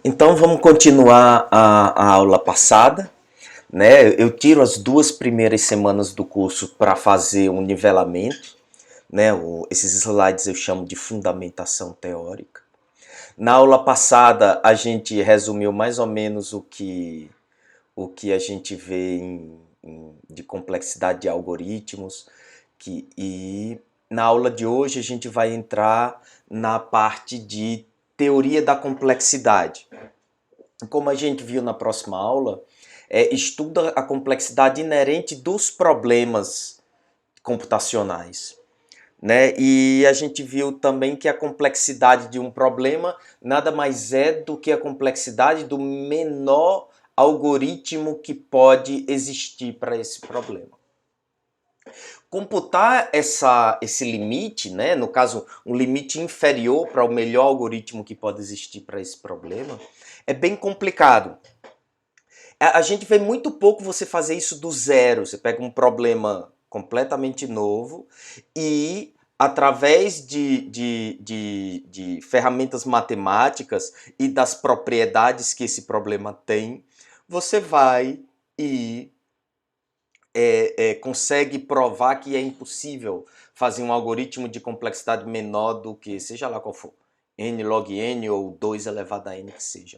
Então vamos continuar a aula passada, né? Eu tiro as 2 primeiras semanas do curso para fazer um nivelamento, né? Esses slides eu chamo de fundamentação teórica. Na aula passada a gente resumiu mais ou menos o que a gente vê de complexidade de algoritmos, e na aula de hoje a gente vai entrar na parte de teoria da complexidade. Como a gente viu na próxima aula, estuda a complexidade inerente dos problemas computacionais, né? E a gente viu também que a complexidade de um problema nada mais é do que a complexidade do menor algoritmo que pode existir para esse problema. Computar esse limite, né? No caso, um limite inferior para o melhor algoritmo que pode existir para esse problema, é bem complicado. A gente vê muito pouco você fazer isso do zero. Você pega um problema completamente novo e, através de ferramentas matemáticas e das propriedades que esse problema tem, você vai e consegue provar que é impossível fazer um algoritmo de complexidade menor do que, seja lá qual for, n log n ou 2 elevado a n que seja.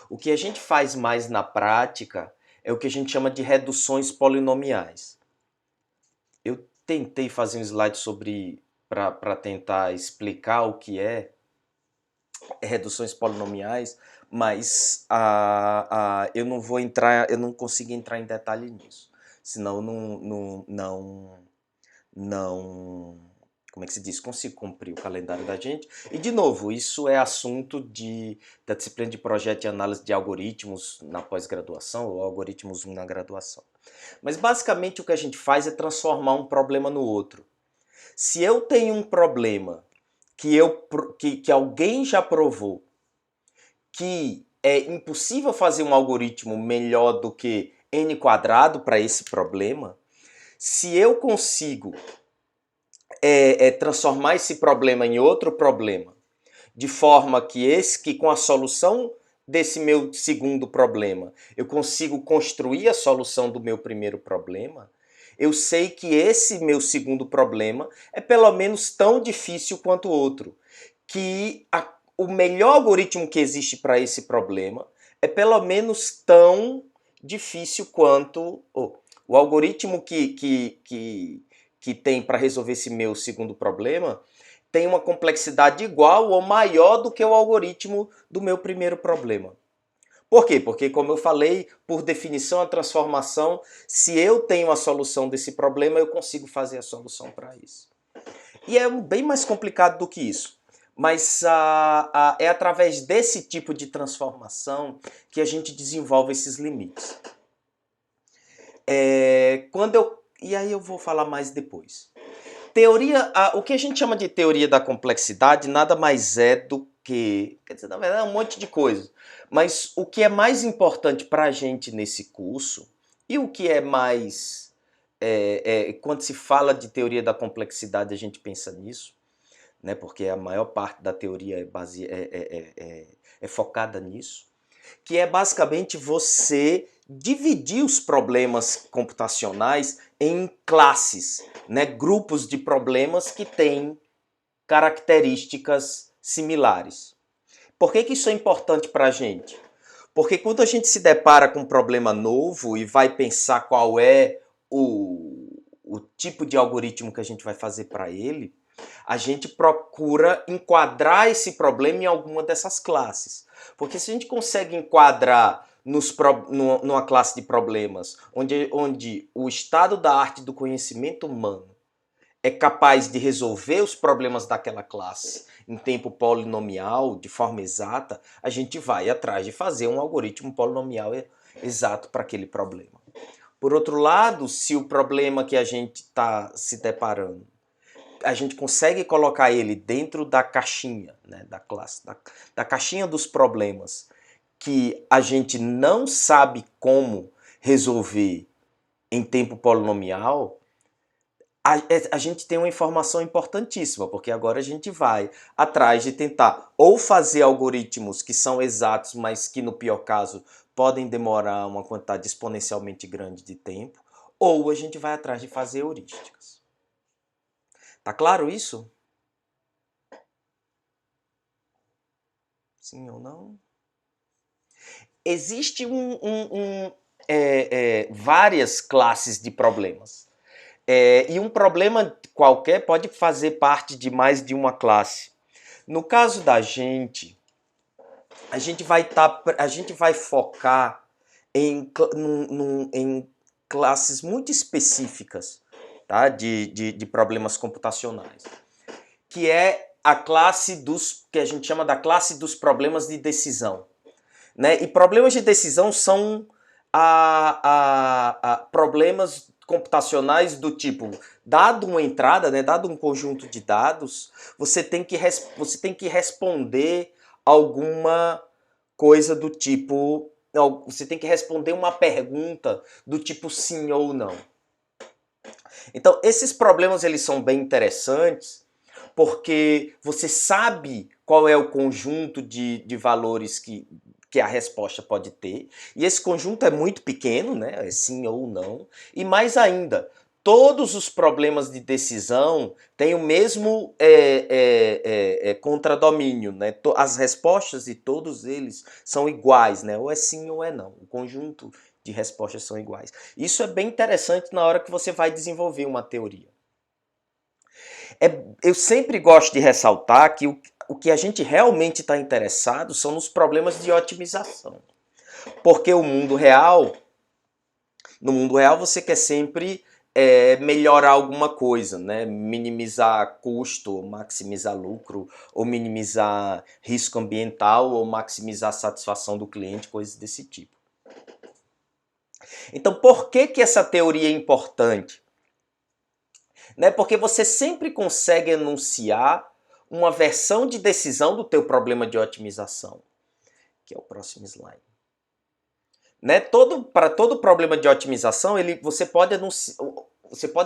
O que a gente faz mais na prática é o que a gente chama de reduções polinomiais. Eu tentei fazer um slide para tentar explicar o que é reduções polinomiais, mas eu não vou entrar, eu não consigo entrar em detalhe nisso, senão não, como é que se diz, consigo cumprir o calendário da gente. E, de novo, isso é assunto da disciplina de projeto e análise de algoritmos na pós-graduação, ou algoritmos 1 na graduação. Mas, basicamente, o que a gente faz é transformar um problema no outro. Se eu tenho um problema que alguém já provou que é impossível fazer um algoritmo melhor do que n² para esse problema, se eu consigo transformar esse problema em outro problema, de forma que com a solução desse meu segundo problema, eu consigo construir a solução do meu primeiro problema, eu sei que esse meu segundo problema é pelo menos tão difícil quanto o outro, que o melhor algoritmo que existe para esse problema é pelo menos tão difícil quanto o algoritmo que tem para resolver esse meu segundo problema tem uma complexidade igual ou maior do que o algoritmo do meu primeiro problema. Por quê? Porque, como eu falei, por definição, a transformação, se eu tenho a solução desse problema, eu consigo fazer a solução para isso. E é bem mais complicado do que isso. Mas é através desse tipo de transformação que a gente desenvolve esses limites. E aí eu vou falar mais depois. O que a gente chama de teoria da complexidade nada mais é do que, quer dizer, na verdade é um monte de coisa, mas o que é mais importante para a gente nesse curso, e o que é mais, quando se fala de teoria da complexidade a gente pensa nisso, né, porque a maior parte da teoria é focada nisso, que é basicamente você dividir os problemas computacionais em classes, né, grupos de problemas que têm características similares. Por que isso é importante para a gente? Porque quando a gente se depara com um problema novo e vai pensar qual é o tipo de algoritmo que a gente vai fazer para ele, a gente procura enquadrar esse problema em alguma dessas classes. Porque se a gente consegue enquadrar numa classe de problemas onde o estado da arte do conhecimento humano é capaz de resolver os problemas daquela classe em tempo polinomial, de forma exata, a gente vai atrás de fazer um algoritmo polinomial exato para aquele problema. Por outro lado, se o problema que a gente está se deparando, a gente consegue colocar ele dentro da caixinha, né, da classe, da caixinha dos problemas, que a gente não sabe como resolver em tempo polinomial, a gente tem uma informação importantíssima, porque agora a gente vai atrás de tentar ou fazer algoritmos que são exatos, mas que no pior caso podem demorar uma quantidade exponencialmente grande de tempo, ou a gente vai atrás de fazer heurísticas. Tá claro isso? Sim ou não? Existe várias classes de problemas. E um problema qualquer pode fazer parte de mais de uma classe. No caso da gente, a gente vai focar em classes muito específicas, tá? de problemas computacionais, que é a classe que a gente chama da classe dos problemas de decisão. Né? E problemas de decisão são problemas computacionais do tipo, dado uma entrada, né, dado um conjunto de dados, você tem que responder alguma coisa do tipo, você tem que responder uma pergunta do tipo sim ou não. Então, esses problemas eles são bem interessantes porque você sabe qual é o conjunto de valores que a resposta pode ter, e esse conjunto é muito pequeno, né? É sim ou não, e mais ainda, todos os problemas de decisão têm o mesmo contradomínio, né? As respostas de todos eles são iguais, né? Ou é sim ou é não. O conjunto de respostas são iguais. Isso é bem interessante na hora que você vai desenvolver uma teoria. Eu sempre gosto de ressaltar que o que a gente realmente está interessado são nos problemas de otimização. Porque no mundo real você quer sempre melhorar alguma coisa, né? Minimizar custo, ou maximizar lucro, ou minimizar risco ambiental, ou maximizar a satisfação do cliente, coisas desse tipo. Então, por que essa teoria é importante? Né? Porque você sempre consegue enunciar uma versão de decisão do teu problema de otimização, que é o próximo slide. Né? Para todo problema de otimização, você pode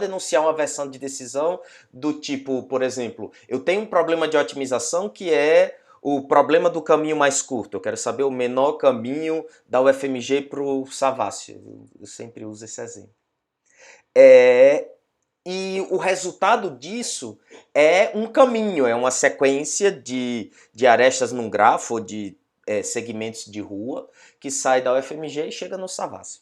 enunciar uma versão de decisão do tipo, por exemplo, eu tenho um problema de otimização que é o problema do caminho mais curto. Eu quero saber o menor caminho da UFMG para o Savassi. Eu sempre uso esse exemplo. E o resultado disso é um caminho, é uma sequência de arestas num grafo, ou de segmentos de rua, que sai da UFMG e chega no Savassi.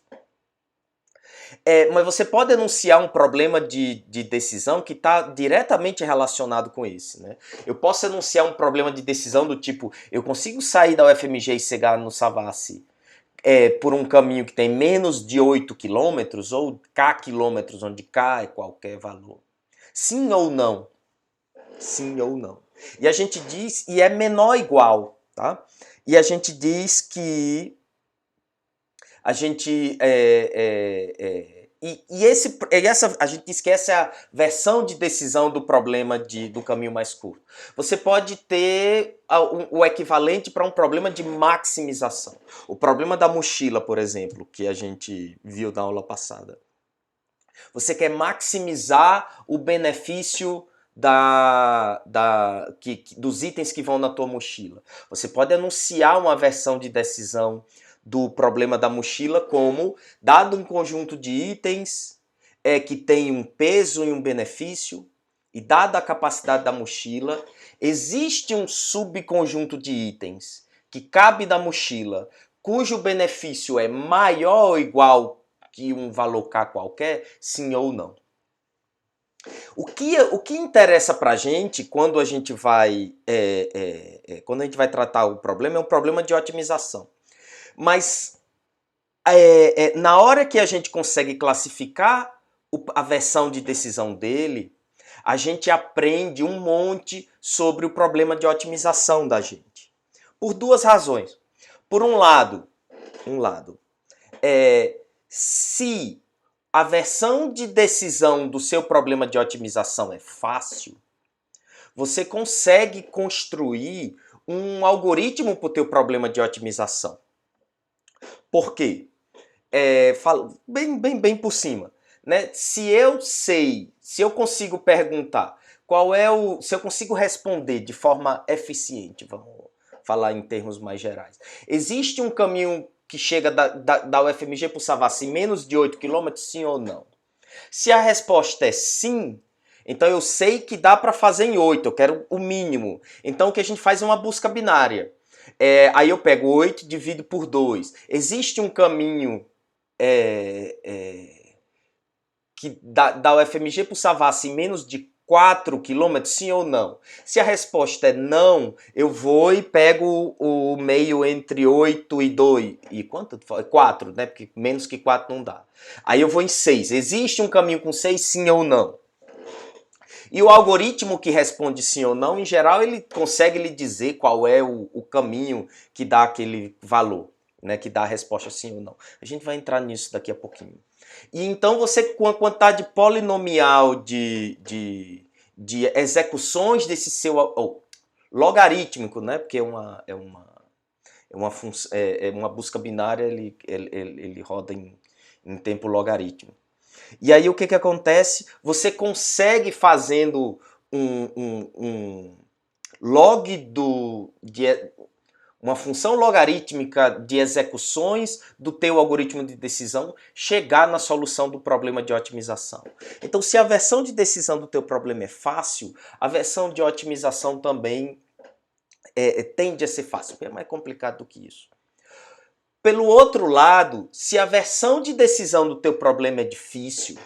Mas você pode enunciar um problema de decisão que está diretamente relacionado com esse. Né? Eu posso enunciar um problema de decisão do tipo, eu consigo sair da UFMG e chegar no Savassi por um caminho que tem menos de 8 quilômetros, ou K quilômetros, onde K é qualquer valor. Sim ou não? Sim ou não. E a gente diz, e é menor ou igual, tá? E a gente diz que a gente a gente diz que essa é a versão de decisão do problema do caminho mais curto. Você pode ter o equivalente para um problema de maximização. O problema da mochila, por exemplo, que a gente viu na aula passada. Você quer maximizar o benefício dos itens que vão na tua mochila. Você pode anunciar uma versão de decisão do problema da mochila como, dado um conjunto de itens que tem um peso e um benefício, e dada a capacidade da mochila, existe um subconjunto de itens que cabe na mochila, cujo benefício é maior ou igual que um valor K qualquer, sim ou não. O que interessa pra gente quando a gente vai tratar o problema é um problema de otimização. Mas na hora que a gente consegue classificar a versão de decisão dele, a gente aprende um monte sobre o problema de otimização da gente. Por duas razões. Por um lado, se a versão de decisão do seu problema de otimização é fácil, você consegue construir um algoritmo para o teu problema de otimização. Por quê? Bem por cima. né? Se eu sei, se eu consigo perguntar se eu consigo responder de forma eficiente, vamos falar em termos mais gerais. Existe um caminho que chega da UFMG para o Savassi em menos de 8 quilômetros, sim ou não? Se a resposta é sim, então eu sei que dá para fazer em 8, eu quero o mínimo. Então o que a gente faz é uma busca binária. Aí eu pego 8 e divido por 2. Existe um caminho que da UFMG para o Savassi em menos de 4 quilômetros, sim ou não? Se a resposta é não, eu vou e pego o meio entre 8 e 2. E quanto? 4, né? Porque menos que 4 não dá. Aí eu vou em 6. Existe um caminho com 6, sim ou não? E o algoritmo que responde sim ou não, em geral, ele consegue lhe dizer qual é o caminho que dá aquele valor, né? Que dá a resposta sim ou não. A gente vai entrar nisso daqui a pouquinho. E então você, com a quantidade polinomial de execuções desse seu logarítmico, né? Porque é uma busca binária, ele roda em tempo logarítmico. E aí o que acontece? Você consegue fazendo um log uma função logarítmica de execuções do teu algoritmo de decisão chegar na solução do problema de otimização. Então, se a versão de decisão do teu problema é fácil, a versão de otimização também tende a ser fácil. É mais complicado do que isso. Pelo outro lado, se a versão de decisão do teu problema é difícil,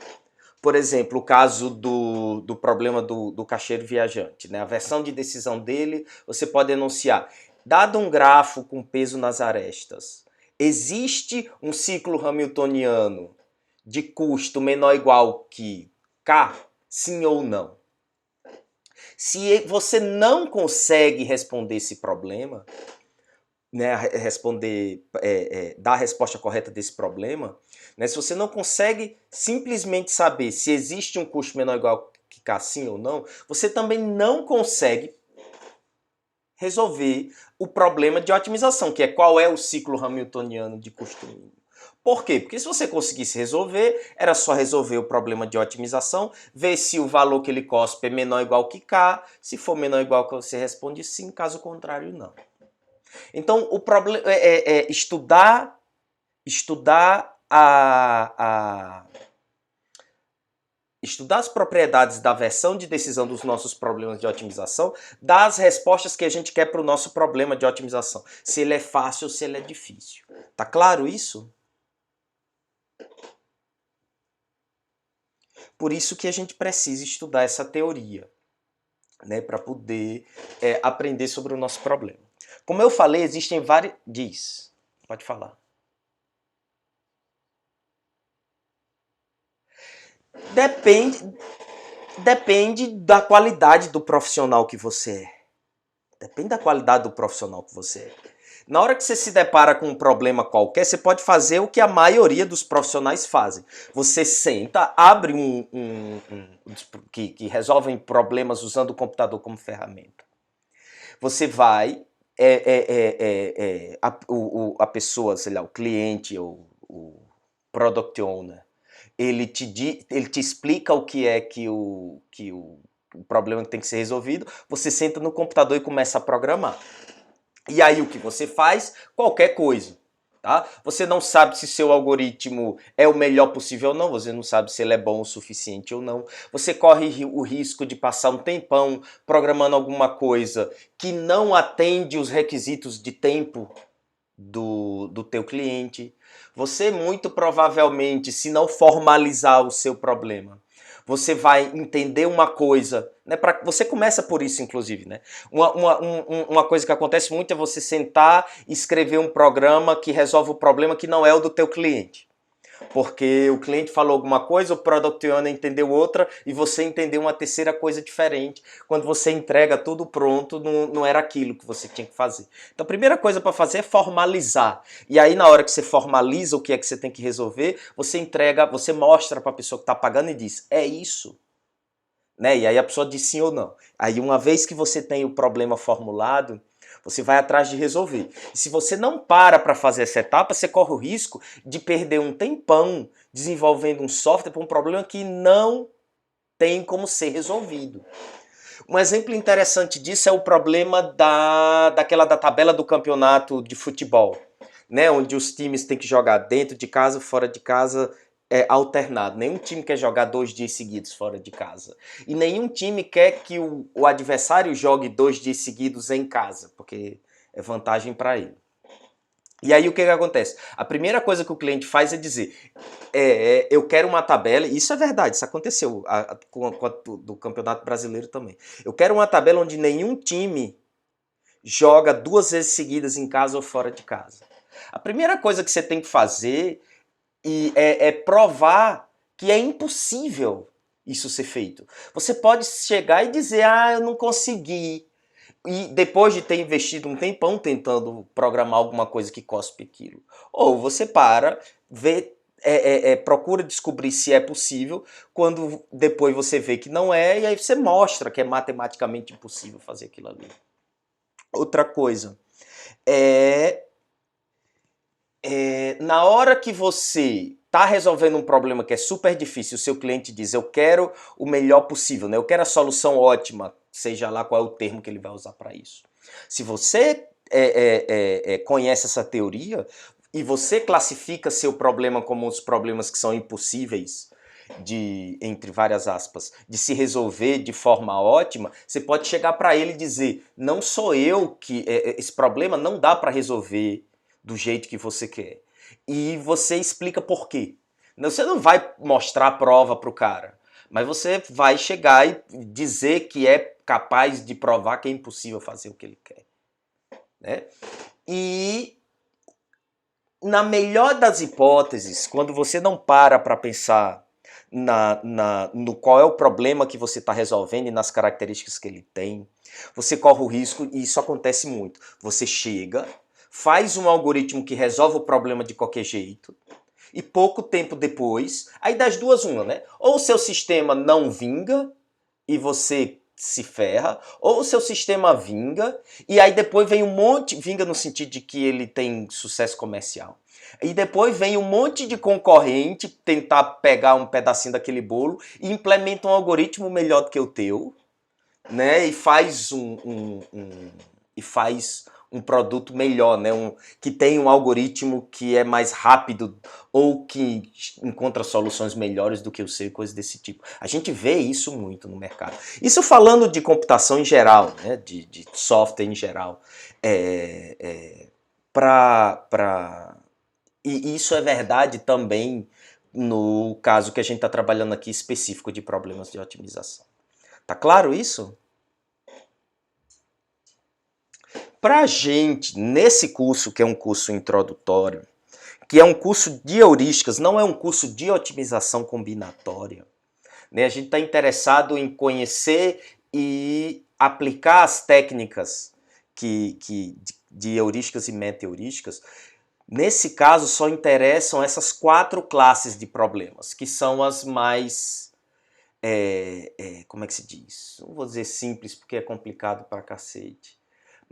por exemplo, o caso do problema do caixeiro viajante, né? A versão de decisão dele, você pode enunciar: dado um grafo com peso nas arestas, existe um ciclo hamiltoniano de custo menor ou igual que K? Sim ou não? Se você não consegue responder esse problema, né, dar a resposta correta desse problema, né, se você não consegue simplesmente saber se existe um custo menor ou igual que K sim ou não, você também não consegue resolver o problema de otimização, que é qual é o ciclo hamiltoniano de custo mínimo. Por quê? Porque se você conseguisse resolver, era só resolver o problema de otimização, ver se o valor que ele cospe é menor ou igual que K, se for menor ou igual que você responde sim, caso contrário não. Então, o problema é estudar as propriedades da versão de decisão dos nossos problemas de otimização, das respostas que a gente quer para o nosso problema de otimização. Se ele é fácil ou se ele é difícil. Tá claro isso? Por isso que a gente precisa estudar essa teoria, né, para poder aprender sobre o nosso problema. Como eu falei, existem vários... Diz, pode falar. Depende da qualidade do profissional que você é. Depende da qualidade do profissional que você é. Na hora que você se depara com um problema qualquer, você pode fazer o que a maioria dos profissionais fazem. Você senta, abre que resolvem problemas usando o computador como ferramenta. Você vai, a pessoa, sei lá, o cliente ou o product owner, ele te explica o que é que o problema que tem que ser resolvido, você senta no computador e começa a programar. E aí o que você faz? Qualquer coisa. Tá? Você não sabe se seu algoritmo é o melhor possível ou não, você não sabe se ele é bom o suficiente ou não. Você corre o risco de passar um tempão programando alguma coisa que não atende os requisitos de tempo do teu cliente. Você muito provavelmente, se não formalizar o seu problema, você vai entender uma coisa, né? Você começa por isso, inclusive, né? Uma coisa que acontece muito é você sentar e escrever um programa que resolve o problema que não é o do teu cliente. Porque o cliente falou alguma coisa, o product owner entendeu outra e você entendeu uma terceira coisa diferente. Quando você entrega tudo pronto, não era aquilo que você tinha que fazer. Então a primeira coisa para fazer é formalizar. E aí na hora que você formaliza o que é que você tem que resolver, você entrega, você mostra para a pessoa que está pagando e diz, é isso. Né? E aí a pessoa diz sim ou não. Aí uma vez que você tem o problema formulado, você vai atrás de resolver. E se você não para fazer essa etapa, você corre o risco de perder um tempão desenvolvendo um software para um problema que não tem como ser resolvido. Um exemplo interessante disso é o problema da tabela do campeonato de futebol, né? Onde os times têm que jogar dentro de casa, fora de casa, alternado. Nenhum time quer jogar 2 dias seguidos fora de casa. E nenhum time quer que o adversário jogue 2 dias seguidos em casa, porque é vantagem para ele. E aí o que acontece? A primeira coisa que o cliente faz é dizer, eu quero uma tabela, e isso é verdade, isso aconteceu com a do Campeonato Brasileiro também. Eu quero uma tabela onde nenhum time joga 2 vezes seguidas em casa ou fora de casa. A primeira coisa que você tem que fazer é provar que é impossível isso ser feito. Você pode chegar e dizer, eu não consegui. E depois de ter investido um tempão tentando programar alguma coisa que cospe aquilo. Ou você vê, procura descobrir se é possível, quando depois você vê que não é, e aí você mostra que é matematicamente impossível fazer aquilo ali. Outra coisa, na hora que você está resolvendo um problema que é super difícil, o seu cliente diz, eu quero o melhor possível, né? Eu quero a solução ótima, seja lá qual é o termo que ele vai usar para isso. Se você conhece essa teoria e você classifica seu problema como os problemas que são impossíveis, entre várias aspas, de se resolver de forma ótima, você pode chegar para ele e dizer, não sou eu que... esse problema não dá para resolver do jeito que você quer. E você explica por quê. Você não vai mostrar a prova para o cara, mas você vai chegar e dizer que é capaz de provar que é impossível fazer o que ele quer. Né? E na melhor das hipóteses, quando você não para pensar no qual é o problema que você está resolvendo e nas características que ele tem, você corre o risco, e isso acontece muito, você chega, faz um algoritmo que resolve o problema de qualquer jeito, e pouco tempo depois, aí das duas uma, né? Ou o seu sistema não vinga e você se ferra, ou o seu sistema vinga, e aí depois vem um monte, vinga no sentido de que ele tem sucesso comercial. E depois vem um monte de concorrente tentar pegar um pedacinho daquele bolo e implementa um algoritmo melhor do que o teu, né? E faz um produto melhor, né? Que tem um algoritmo que é mais rápido ou que encontra soluções melhores do que o seu, coisas desse tipo. A gente vê isso muito no mercado. Isso falando de computação em geral, né? de software em geral. E isso é verdade também no caso que a gente está trabalhando aqui específico de problemas de otimização. Tá claro isso? Pra gente, nesse curso, que é um curso introdutório, que é um curso de heurísticas, não é um curso de otimização combinatória, né? A gente está interessado em conhecer e aplicar as técnicas de heurísticas e meta-heurísticas. Nesse caso, só interessam essas 4 classes de problemas, que são as mais... como é que se diz? Não vou dizer simples, porque é complicado pra cacete.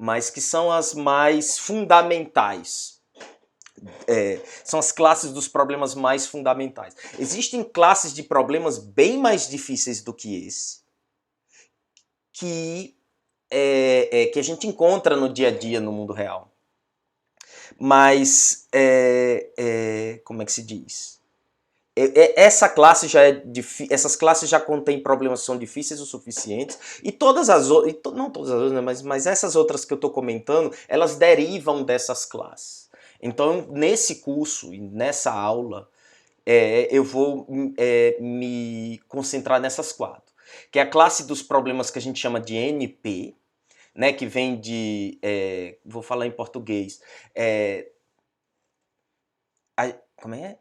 Mas que são as mais fundamentais. São as classes dos problemas mais fundamentais. Existem classes de problemas bem mais difíceis do que esse, que a gente encontra no dia a dia no mundo real. Mas, como é que se diz? Essas classes já contêm problemas que são difíceis o suficientes, e todas as outras, não todas as outras, mas essas outras que eu estou comentando, elas derivam dessas classes. Então, nesse curso e nessa aula, eu vou me concentrar nessas 4. Que é a classe dos problemas que a gente chama de NP, né, que vem de, vou falar em português, como é?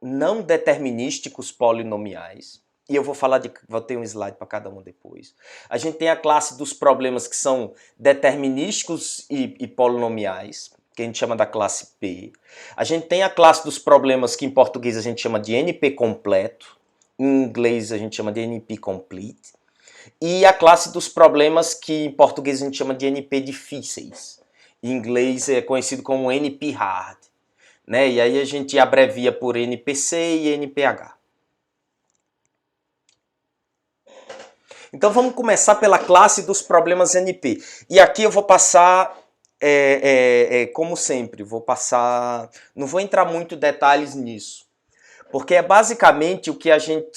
Não determinísticos polinomiais, e eu vou ter um slide para cada um depois. A gente tem a classe dos problemas que são determinísticos e polinomiais, que a gente chama da classe P. A gente tem a classe dos problemas que em português a gente chama de NP completo, em inglês a gente chama de NP complete, e a classe dos problemas que em português a gente chama de NP difíceis. Em inglês é conhecido como NP hard. né? E aí a gente abrevia por NPC e NPH. Então vamos começar pela classe dos problemas NP. E aqui eu vou passar, como sempre, não vou entrar muito em detalhes nisso, porque é basicamente o que a gente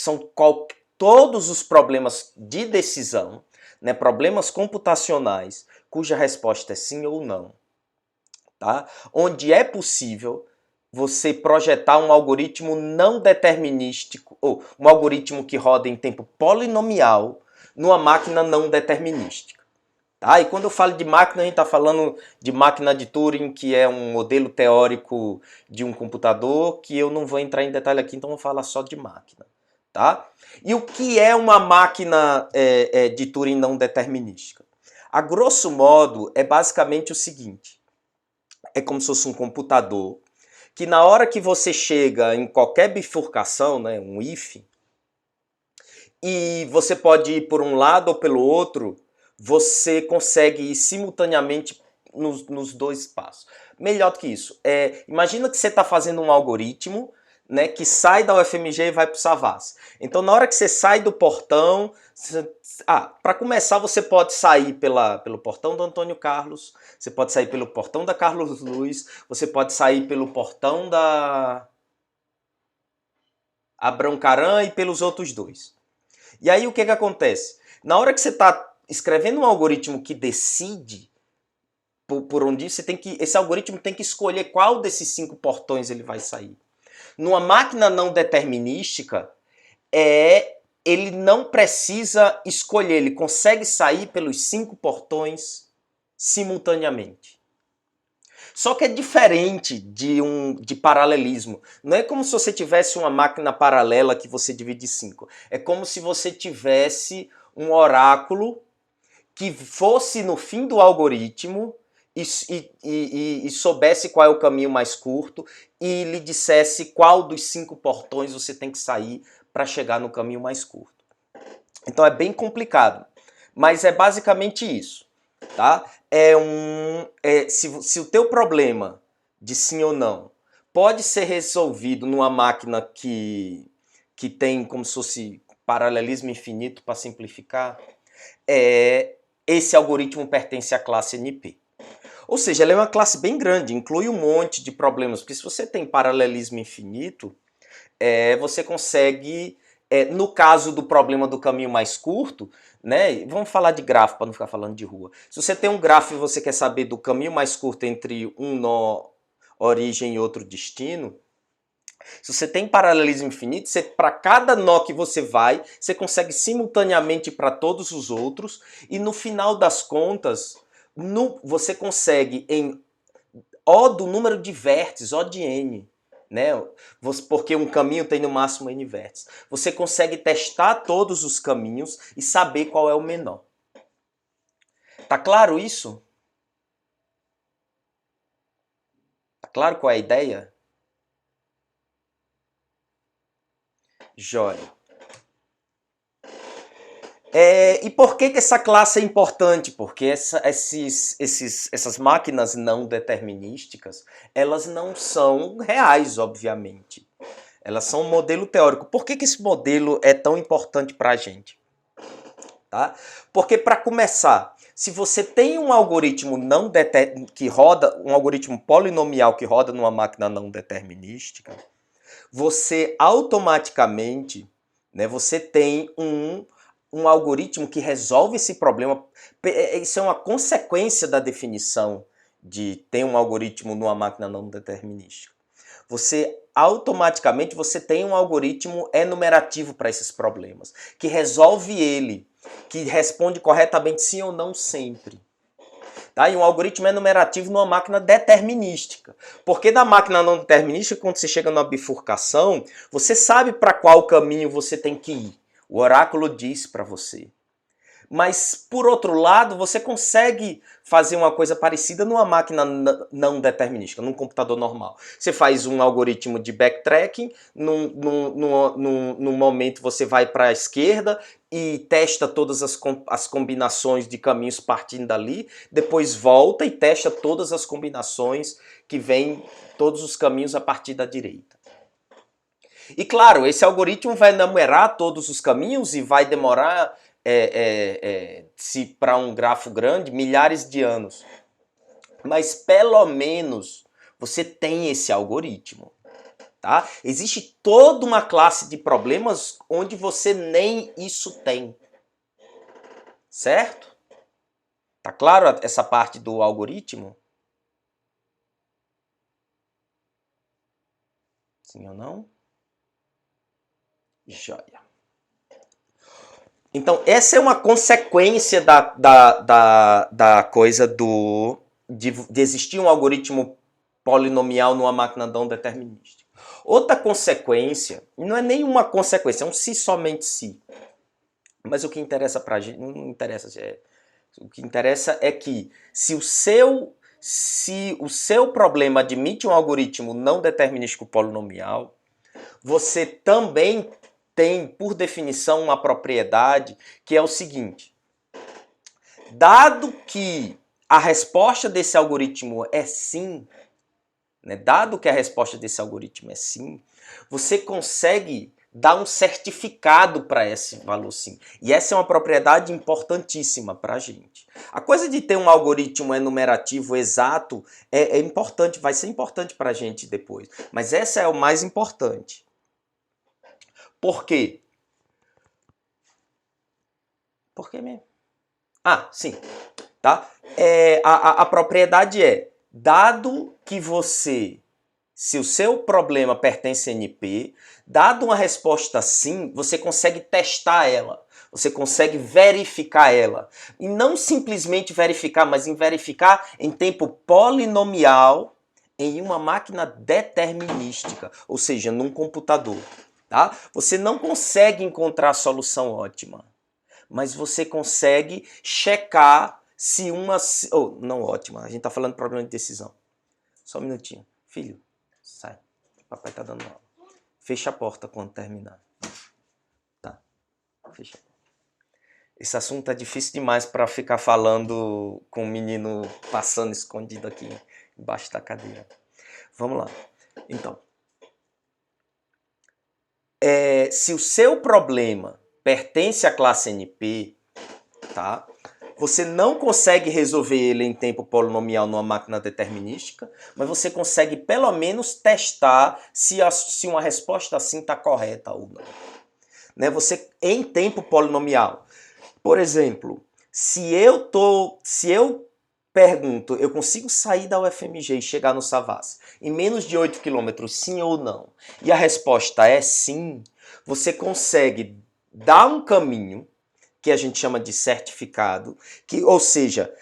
todos os problemas de decisão, né, problemas computacionais, cuja resposta é sim ou não, tá? Onde é possível você projetar um algoritmo não determinístico, ou um algoritmo que roda em tempo polinomial numa máquina não determinística. Tá? E quando eu falo de máquina, a gente está falando de máquina de Turing, que é um modelo teórico de um computador, que eu não vou entrar em detalhe aqui, então vou falar só de máquina. Tá? E o que é uma máquina de Turing não determinística? A grosso modo, é basicamente o seguinte. É como se fosse um computador, que na hora que você chega em qualquer bifurcação, né, um if, e você pode ir por um lado ou pelo outro, você consegue ir simultaneamente nos dois passos. Melhor do que isso, imagina que você está fazendo um algoritmo, né, que sai da UFMG e vai para o Savassi. Então, na hora que você sai do portão, para começar, você pode sair pelo portão do Antônio Carlos, você pode sair pelo portão da Carlos Luiz, você pode sair pelo portão da Abrão Caran e pelos outros dois. E aí o que acontece? Na hora que você está escrevendo um algoritmo que decide por onde esse algoritmo tem que escolher qual desses 5 portões ele vai sair. Numa máquina não determinística, ele não precisa escolher, ele consegue sair pelos 5 portões simultaneamente. Só que é diferente de paralelismo. Não é como se você tivesse uma máquina paralela que você divide em 5. É como se você tivesse um oráculo que fosse no fim do algoritmo e soubesse qual é o caminho mais curto e lhe dissesse qual dos 5 portões você tem que sair para chegar no caminho mais curto. Então é bem complicado, mas é basicamente isso. Tá? Se o teu problema de sim ou não pode ser resolvido numa máquina que tem como se fosse paralelismo infinito, para simplificar, esse algoritmo pertence à classe NP. Ou seja, ela é uma classe bem grande, inclui um monte de problemas, porque se você tem paralelismo infinito, você consegue, no caso do problema do caminho mais curto, né, vamos falar de grafo para não ficar falando de rua. Se você tem um grafo e você quer saber do caminho mais curto entre um nó origem e outro destino, se você tem paralelismo infinito, para cada nó que você vai, você consegue simultaneamente para todos os outros, e no final das contas, você consegue em O do número de vértices, O de n, né? Porque um caminho tem no máximo n vértices. Você consegue testar todos os caminhos e saber qual é o menor. Tá claro isso? Tá claro qual é a ideia? Jóia. E por que essa classe é importante? Porque essas máquinas não determinísticas, elas não são reais, obviamente. Elas são um modelo teórico. Por que esse modelo é tão importante para a gente? Tá? Porque, para começar, se você tem um algoritmo um algoritmo polinomial que roda numa máquina não determinística, você automaticamente, né, você tem um algoritmo que resolve esse problema. Isso é uma consequência da definição de ter um algoritmo numa máquina não determinística. Automaticamente você tem um algoritmo enumerativo para esses problemas, que resolve ele, que responde corretamente sim ou não sempre. Tá? E um algoritmo enumerativo numa máquina determinística. Porque na máquina não determinística, quando você chega numa bifurcação, você sabe para qual caminho você tem que ir. O oráculo diz para você. Mas, por outro lado, você consegue fazer uma coisa parecida numa máquina não determinística, num computador normal. Você faz um algoritmo de backtracking, num momento você vai para a esquerda e testa todas as combinações de caminhos partindo dali, depois volta e testa todas as combinações que vêm, todos os caminhos a partir da direita. E claro, esse algoritmo vai enumerar todos os caminhos e vai demorar, se para um grafo grande, milhares de anos. Mas pelo menos você tem esse algoritmo. Tá? Existe toda uma classe de problemas onde você nem isso tem. Certo? Tá claro essa parte do algoritmo? Sim ou não? Joia. Então, essa é uma consequência da coisa de existir um algoritmo polinomial numa máquina não determinística. Outra consequência, não é nenhuma consequência, é um se somente se. Mas o que interessa pra gente, não interessa, o que interessa é que se o seu problema admite um algoritmo não determinístico polinomial, você também tem, por definição, uma propriedade que é o seguinte: dado que a resposta desse algoritmo é sim, né, dado que a resposta desse algoritmo é sim, você consegue dar um certificado para esse valor sim. E essa é uma propriedade importantíssima para a gente. A coisa de ter um algoritmo enumerativo exato é importante, vai ser importante para a gente depois. Mas essa é o mais importante. Por quê? Por quê mesmo? Ah, sim. Tá? A propriedade é, dado que se o seu problema pertence a NP, dado uma resposta sim, você consegue testar ela. Você consegue verificar ela. E não simplesmente verificar, mas verificar em tempo polinomial em uma máquina determinística, ou seja, num computador. Tá? Você não consegue encontrar a solução ótima, mas você consegue checar se uma... não ótima, a gente está falando de problema de decisão. Só um minutinho. Filho, sai. Papai está dando aula. Fecha a porta quando terminar. Tá. Fecha a porta. Esse assunto é difícil demais para ficar falando com o menino passando escondido aqui embaixo da cadeira. Vamos lá. Então, se o seu problema pertence à classe NP, tá? Você não consegue resolver ele em tempo polinomial numa máquina determinística, mas você consegue pelo menos testar se uma resposta assim está correta ou não. Né? Você em tempo polinomial. Por exemplo, se eu pergunto, eu consigo sair da UFMG e chegar no Savassi em menos de 8 km, sim ou não? E a resposta é sim. Você consegue dar um caminho que a gente chama de certificado, ou seja,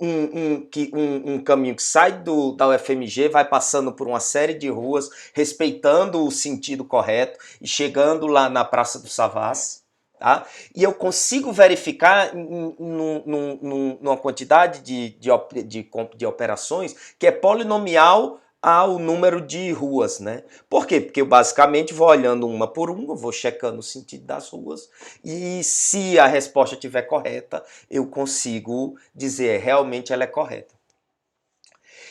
um caminho que sai da UFMG, vai passando por uma série de ruas, respeitando o sentido correto e chegando lá na Praça do Savassi. Tá? E eu consigo verificar numa quantidade de operações que é polinomial ao número de ruas, né? Por quê? Porque eu basicamente vou olhando uma por uma, vou checando o sentido das ruas e se a resposta estiver correta, eu consigo dizer realmente ela é correta.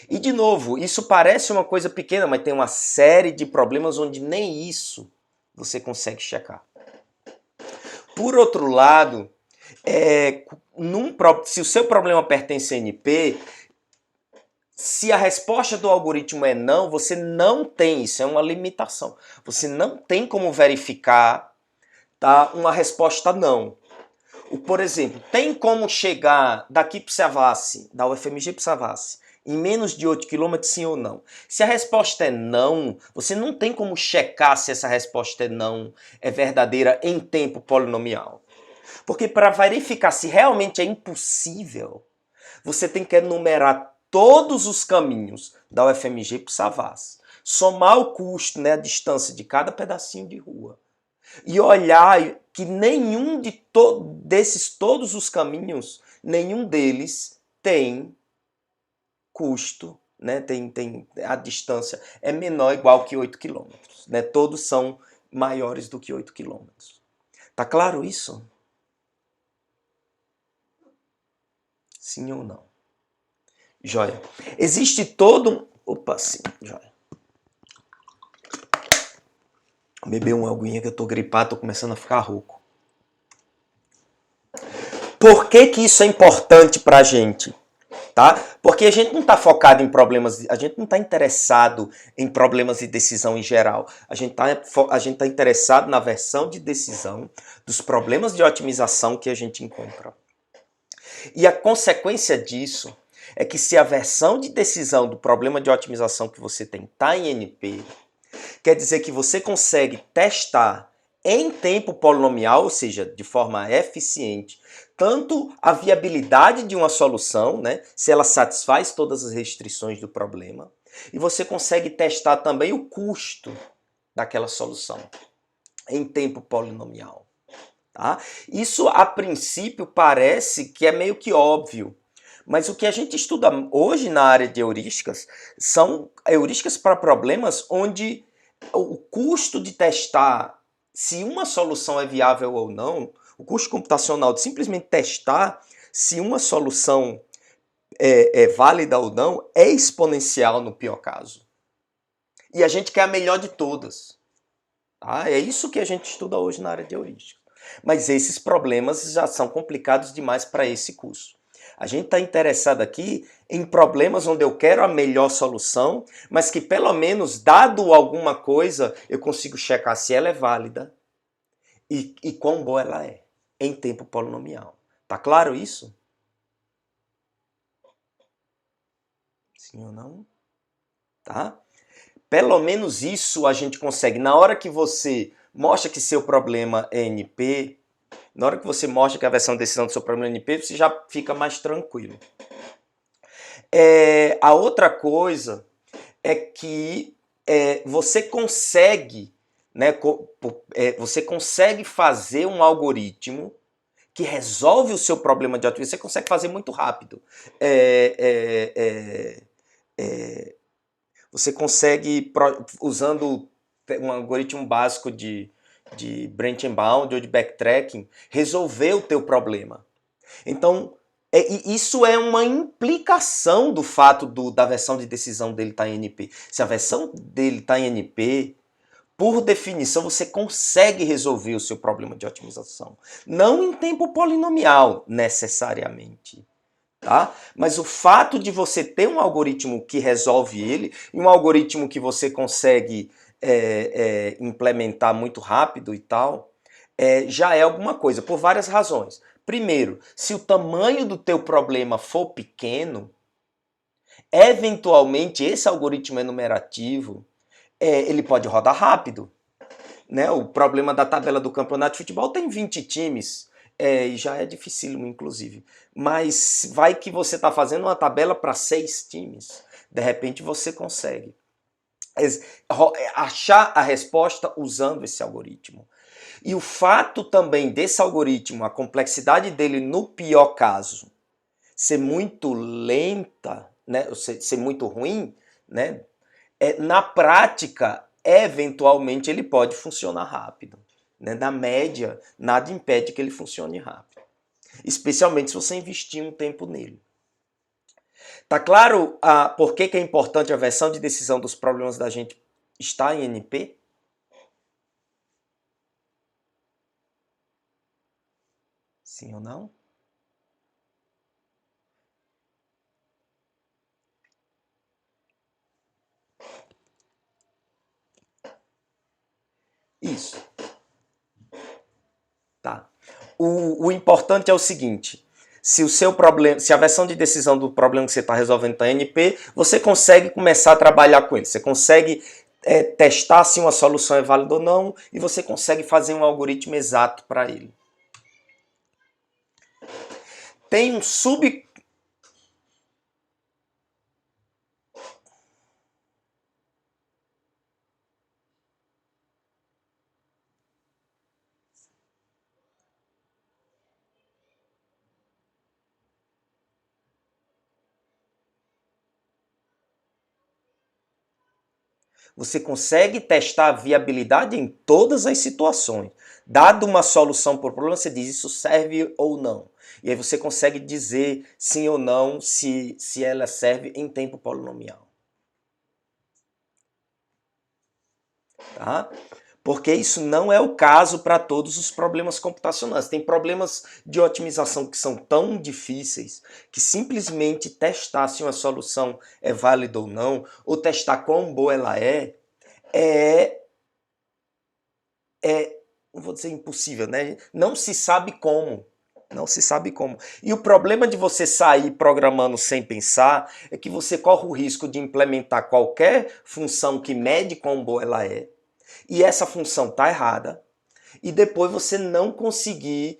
E de novo, isso parece uma coisa pequena, mas tem uma série de problemas onde nem isso você consegue checar. Por outro lado, se o seu problema pertence a NP, se a resposta do algoritmo é não, você não tem, isso é uma limitação. Você não tem como verificar, tá, uma resposta não. Por exemplo, tem como chegar daqui para o Savassi, da UFMG para o Savassi, em menos de 8 km, sim ou não? Se a resposta é não, você não tem como checar se essa resposta é não, é verdadeira em tempo polinomial. Porque para verificar se realmente é impossível, você tem que enumerar todos os caminhos da UFMG para o Savassi, somar o custo, né, a distância de cada pedacinho de rua, E olhar que nenhum desses todos os caminhos, nenhum deles tem custo, né? Tem a distância é menor ou igual que 8 quilômetros, né? Todos são maiores do que 8 quilômetros. Tá claro isso? Sim ou não? Joia. Existe todo... Opa, sim, joia. Beber uma aguinha que eu tô gripado, tô começando a ficar rouco. Por que que isso é importante pra gente? Tá? Porque a gente não está focado em problemas, a gente não está interessado em problemas de decisão em geral. A gente tá interessado na versão de decisão dos problemas de otimização que a gente encontra. E a consequência disso é que se a versão de decisão do problema de otimização que você tem está em NP, quer dizer que você consegue testar em tempo polinomial, ou seja, de forma eficiente, tanto a viabilidade de uma solução, né, se ela satisfaz todas as restrições do problema, e você consegue testar também o custo daquela solução em tempo polinomial. Tá? Isso, a princípio, parece que é meio que óbvio, mas o que a gente estuda hoje na área de heurísticas são heurísticas para problemas onde o custo de testar se uma solução é viável ou não, o custo computacional de simplesmente testar se uma solução é válida ou não, é exponencial no pior caso. E a gente quer a melhor de todas. Tá? É isso que a gente estuda hoje na área de heurística. Mas esses problemas já são complicados demais para esse curso. A gente está interessado aqui em problemas onde eu quero a melhor solução, mas que pelo menos, dado alguma coisa, eu consigo checar se ela é válida e quão boa ela é, em tempo polinomial. Tá claro isso? Sim ou não? Tá? Pelo menos isso a gente consegue. Na hora que você mostra que seu problema é NP, na hora que você mostra que a versão de decisão do seu problema é NP, você já fica mais tranquilo. A outra coisa é que você consegue, né, você consegue fazer um algoritmo que resolve o seu problema de otimização, você consegue fazer muito rápido. Você consegue, usando um algoritmo básico de branch and bound ou de backtracking, resolver o teu problema. Então, isso é uma implicação do fato da versão de decisão dele estar em NP. Se a versão dele está em NP, por definição, você consegue resolver o seu problema de otimização. Não em tempo polinomial, necessariamente. Tá? Mas o fato de você ter um algoritmo que resolve ele, e um algoritmo que você consegue implementar muito rápido e tal, já é alguma coisa, por várias razões. Primeiro, se o tamanho do teu problema for pequeno, eventualmente esse algoritmo enumerativo ele pode rodar rápido. Né? O problema da tabela do campeonato de futebol tem 20 times, e já é dificílimo, inclusive. Mas vai que você está fazendo uma tabela para 6 times. De repente você consegue achar a resposta usando esse algoritmo. E o fato também desse algoritmo, a complexidade dele no pior caso, ser muito lenta, né, ser muito ruim, né, na prática, eventualmente ele pode funcionar rápido. Né? Na média, nada impede que ele funcione rápido. Especialmente se você investir um tempo nele. Tá claro por que é importante a versão de decisão dos problemas da gente estar em NP? Sim ou não? Isso. Tá. O importante é o seguinte: se o seu problema, se a versão de decisão do problema que você está resolvendo está em NP, você consegue começar a trabalhar com ele. Você consegue testar se uma solução é válida ou não, e você consegue fazer um algoritmo exato para ele. Tem um Você consegue testar a viabilidade em todas as situações. Dado uma solução por problema, você diz isso serve ou não. E aí você consegue dizer sim ou não se ela serve em tempo polinomial. Tá? Porque isso não é o caso para todos os problemas computacionais. Tem problemas de otimização que são tão difíceis que simplesmente testar se uma solução é válida ou não, ou testar quão boa ela é, não vou dizer impossível, né? Não se sabe como. Não se sabe como. E o problema de você sair programando sem pensar é que você corre o risco de implementar qualquer função que mede quão boa ela é, e essa função tá errada, e depois você não conseguir,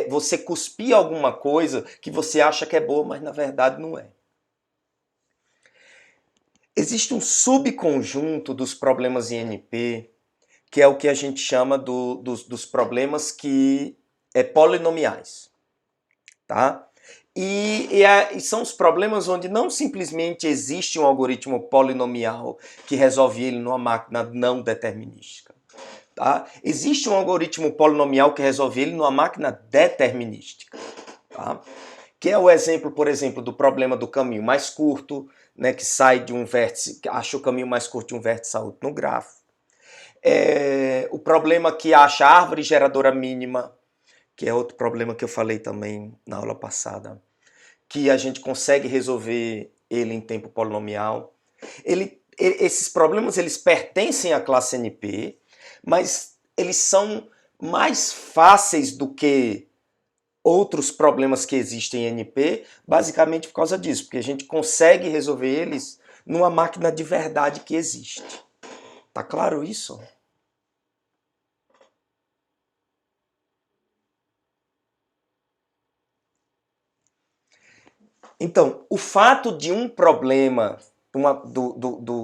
você cuspir alguma coisa que você acha que é boa, mas na verdade não é. Existe um subconjunto dos problemas em NP, que é o que a gente chama dos problemas que polinomiais. Tá? E são os problemas onde não simplesmente existe um algoritmo polinomial que resolve ele numa máquina não determinística. Tá? Existe um algoritmo polinomial que resolve ele numa máquina determinística. Tá? Que é o exemplo, por exemplo, do problema do caminho mais curto, né, que sai de um vértice, que acha o caminho mais curto de um vértice a outro no grafo. O problema que acha a árvore geradora mínima, que é outro problema que eu falei também na aula passada, que a gente consegue resolver ele em tempo polinomial. Esses problemas eles pertencem à classe NP, mas eles são mais fáceis do que outros problemas que existem em NP, basicamente por causa disso, porque a gente consegue resolver eles numa máquina de verdade que existe. Tá claro isso? Então, o fato de um problema,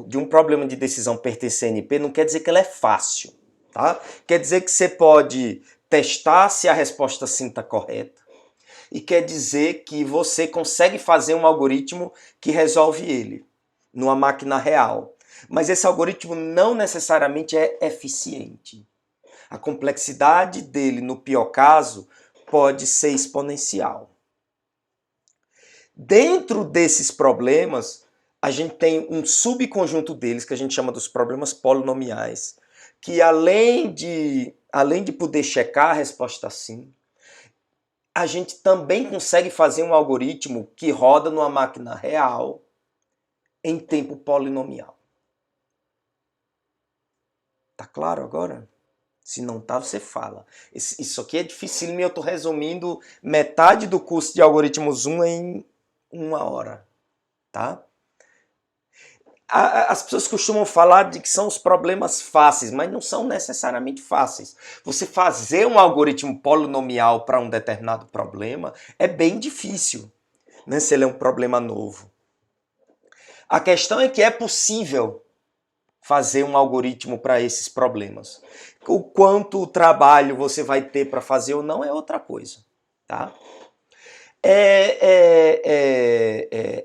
de um problema de decisão pertencer a NP não quer dizer que ela é fácil, tá? Quer dizer que você pode testar se a resposta sim está correta, e quer dizer que você consegue fazer um algoritmo que resolve ele numa máquina real. Mas esse algoritmo não necessariamente é eficiente. A complexidade dele, no pior caso, pode ser exponencial. Dentro desses problemas, a gente tem um subconjunto deles, que a gente chama dos problemas polinomiais, que além de poder checar a resposta sim, a gente também consegue fazer um algoritmo que roda numa máquina real em tempo polinomial. Tá claro agora? Se não tá, você fala. Isso aqui é dificílimo e eu estou resumindo metade do curso de algoritmos 1 em 1 hora, tá? As pessoas costumam falar de que são os problemas fáceis, mas não são necessariamente fáceis. Você fazer um algoritmo polinomial para um determinado problema é bem difícil, né, se ele é um problema novo. A questão é que é possível fazer um algoritmo para esses problemas. O quanto trabalho você vai ter para fazer ou não é outra coisa, tá?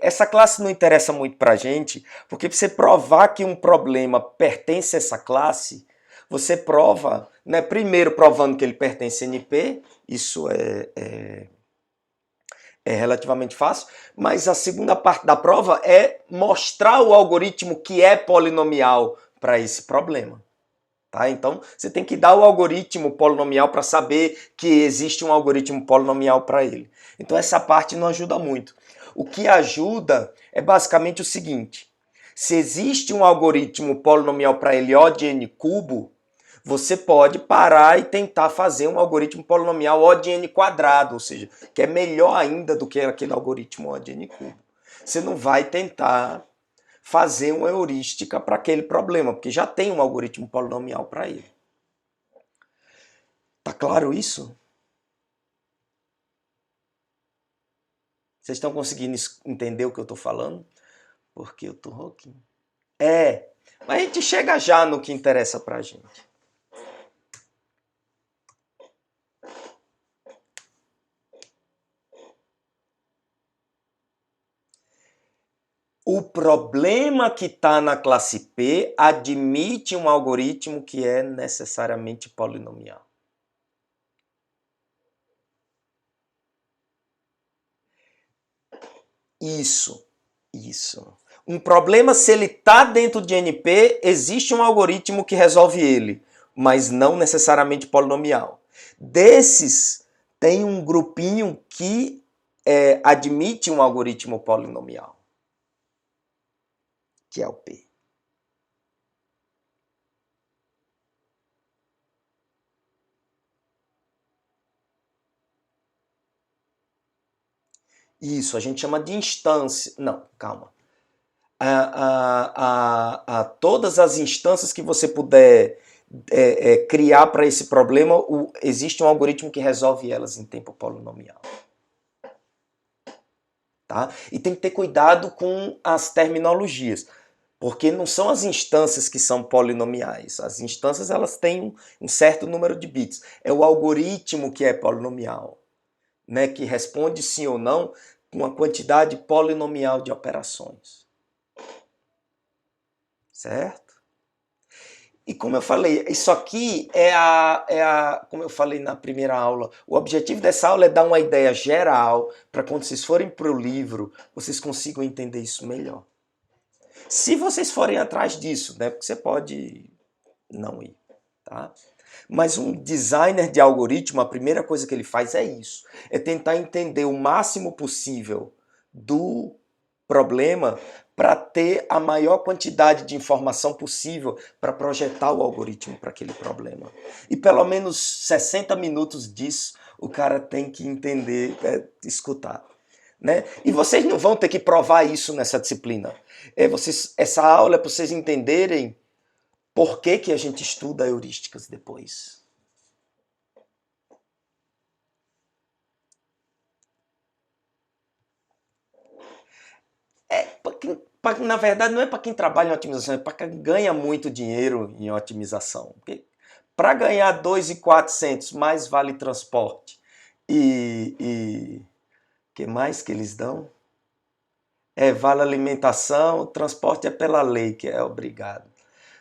Essa classe não interessa muito para a gente, porque para você provar que um problema pertence a essa classe, você prova, né, primeiro provando que ele pertence a NP, isso é relativamente fácil, mas a segunda parte da prova é mostrar o algoritmo que é polinomial para esse problema. Tá? Então, você tem que dar o algoritmo polinomial para saber que existe um algoritmo polinomial para ele. Então, essa parte não ajuda muito. O que ajuda é basicamente o seguinte: se existe um algoritmo polinomial para ele O de n cubo, você pode parar e tentar fazer um algoritmo polinomial O de n quadrado, ou seja, que é melhor ainda do que aquele algoritmo O de n cubo. Você não vai tentar fazer uma heurística para aquele problema, porque já tem um algoritmo polinomial para ele. Tá claro isso? Vocês estão conseguindo entender o que eu estou falando? Porque eu estou rouquinho. Mas a gente chega já no que interessa para a gente. O problema que está na classe P admite um algoritmo que é necessariamente polinomial. Isso. Um problema, se ele está dentro de NP, existe um algoritmo que resolve ele, mas não necessariamente polinomial. Desses, tem um grupinho que admite um algoritmo polinomial, que é o P. Isso, a gente chama de instância. Não, calma. Todas as instâncias que você puder criar para esse problema, existe um algoritmo que resolve elas em tempo polinomial. Tá? E tem que ter cuidado com as terminologias, porque não são as instâncias que são polinomiais. As instâncias elas têm um certo número de bits. É o algoritmo que é polinomial, né, que responde sim ou não com uma quantidade polinomial de operações. Certo? E como eu falei, isso aqui como eu falei na primeira aula, o objetivo dessa aula é dar uma ideia geral para quando vocês forem para o livro, vocês consigam entender isso melhor. Se vocês forem atrás disso, né? Porque você pode não ir, tá? Mas um designer de algoritmo, a primeira coisa que ele faz é isso, é tentar entender o máximo possível do problema para ter a maior quantidade de informação possível para projetar o algoritmo para aquele problema. E pelo menos 60 minutos disso o cara tem que entender, escutar. Né? E vocês não vão ter que provar isso nessa disciplina. Essa aula é para vocês entenderem por que a gente estuda heurísticas depois. Na verdade, não é para quem trabalha em otimização, é para quem ganha muito dinheiro em otimização. Para ganhar 2.400 mais vale transporte e que mais que eles dão? Vale alimentação, transporte é pela lei, que é obrigado.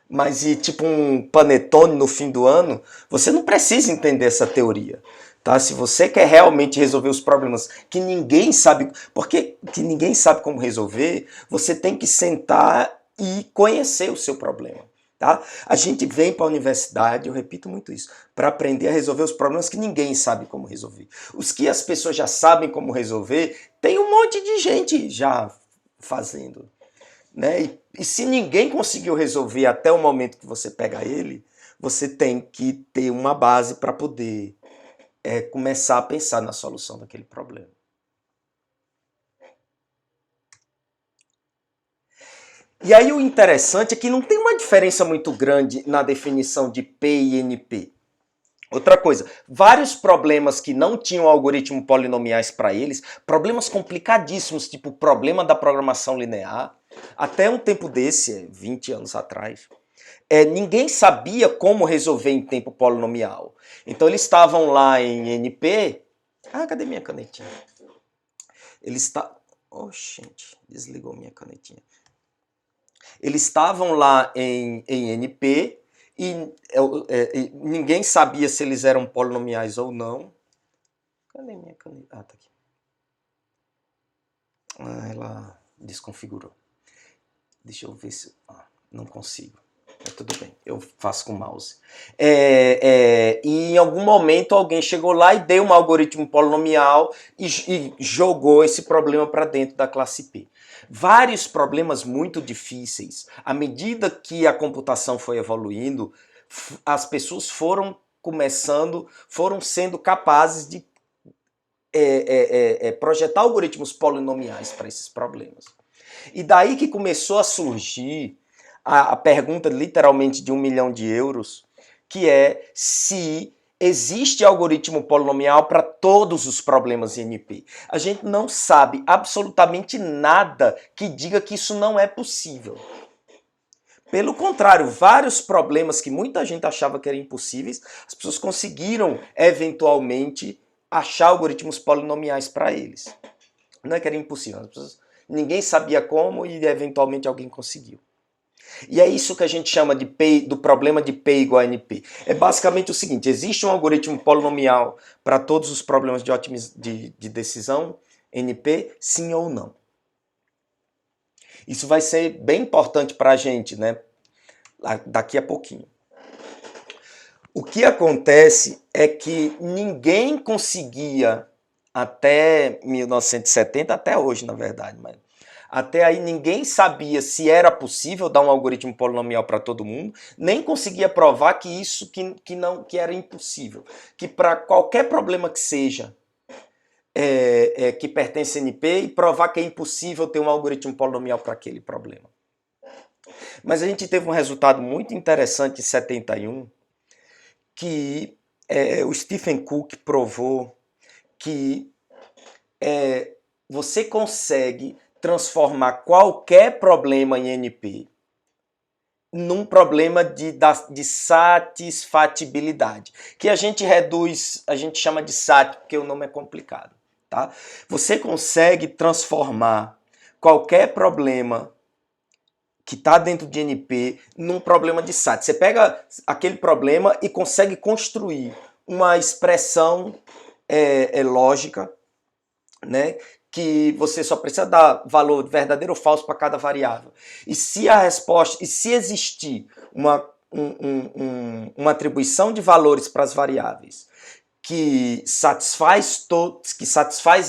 Mas e tipo um panetone no fim do ano, você não precisa entender essa teoria. Tá? Se você quer realmente resolver os problemas que ninguém sabe, porque que ninguém sabe como resolver, você tem que sentar e conhecer o seu problema. Tá? A gente vem para a universidade, eu repito muito isso, para aprender a resolver os problemas que ninguém sabe como resolver. Os que as pessoas já sabem como resolver, tem um monte de gente já fazendo. Né? E se ninguém conseguiu resolver até o momento que você pega ele, você tem que ter uma base para poder começar a pensar na solução daquele problema. E aí o interessante é que não tem uma diferença muito grande na definição de P e NP. Outra coisa, vários problemas que não tinham algoritmo polinomiais para eles, problemas complicadíssimos, tipo o problema da programação linear, até um tempo desse, 20 anos atrás, ninguém sabia como resolver em tempo polinomial. Então eles estavam lá em NP... cadê minha canetinha? Eles estavam... gente, desligou minha canetinha. Eles estavam lá em NP e ninguém sabia se eles eram polinomiais ou não. Cadê minha caneta? Tá aqui. Ela desconfigurou. Deixa eu ver se... não consigo. Tudo bem, eu faço com o mouse. E em algum momento alguém chegou lá e deu um algoritmo polinomial e jogou esse problema para dentro da classe P. Vários problemas muito difíceis. À medida que a computação foi evoluindo, as pessoas foram sendo capazes de projetar algoritmos polinomiais para esses problemas. E daí que começou a surgir a pergunta literalmente de 1 milhão de euros, que é se existe algoritmo polinomial para todos os problemas em NP. A gente não sabe absolutamente nada que diga que isso não é possível. Pelo contrário, vários problemas que muita gente achava que eram impossíveis, as pessoas conseguiram eventualmente achar algoritmos polinomiais para eles. Não é que era impossível, as pessoas ninguém sabia como e eventualmente alguém conseguiu. E é isso que a gente chama de P, do problema de P igual a NP. É basicamente o seguinte, existe um algoritmo polinomial para todos os problemas de decisão, NP, sim ou não. Isso vai ser bem importante para a gente, né? Daqui a pouquinho. O que acontece é que ninguém conseguia, até 1970, até hoje, na verdade, mas até aí ninguém sabia se era possível dar um algoritmo polinomial para todo mundo, nem conseguia provar que isso que era impossível. Que para qualquer problema que seja, que pertence a NP, e provar que é impossível ter um algoritmo polinomial para aquele problema. Mas a gente teve um resultado muito interessante em 71, que o Stephen Cook provou que você consegue transformar qualquer problema em NP num problema de satisfatibilidade, que a gente chama de SAT, porque o nome é complicado. Tá? Você consegue transformar qualquer problema que está dentro de NP num problema de SAT. Você pega aquele problema e consegue construir uma expressão lógica, né, que você só precisa dar valor verdadeiro ou falso para cada variável. E se a resposta, e se existir uma atribuição de valores para as variáveis que satisfaz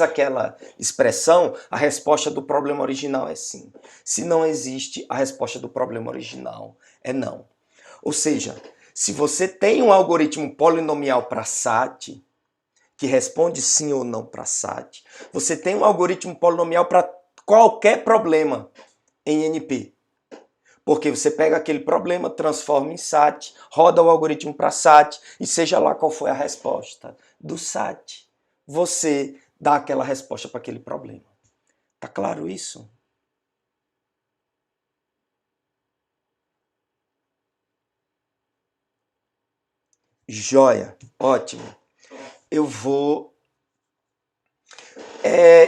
aquela expressão, a resposta do problema original é sim. Se não existe, a resposta do problema original é não. Ou seja, se você tem um algoritmo polinomial para SAT, que responde sim ou não para SAT, você tem um algoritmo polinomial para qualquer problema em NP. Porque você pega aquele problema, transforma em SAT, roda o algoritmo para SAT, e seja lá qual foi a resposta do SAT, você dá aquela resposta para aquele problema. Tá claro isso? Joia, ótimo. Eu vou...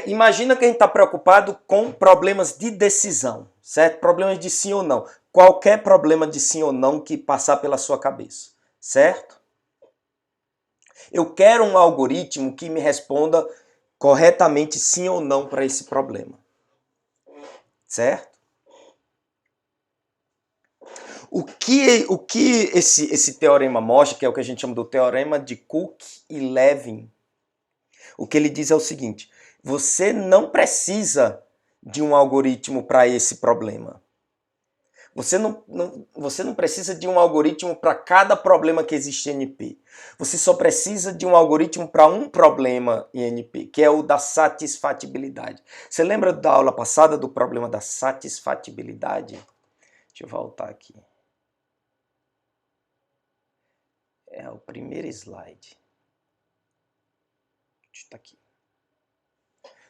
imagina que a gente está preocupado com problemas de decisão, certo? Problemas de sim ou não. Qualquer problema de sim ou não que passar pela sua cabeça, certo? Eu quero um algoritmo que me responda corretamente sim ou não para esse problema, certo? O que esse teorema mostra, que é o que a gente chama do teorema de Cook e Levin, o que ele diz é o seguinte: você não precisa de um algoritmo para esse problema. Você não precisa de um algoritmo para cada problema que existe em NP. Você só precisa de um algoritmo para um problema em NP, que é o da satisfatibilidade. Você lembra da aula passada do problema da satisfatibilidade? Deixa eu voltar aqui. É o primeiro slide. Está aqui.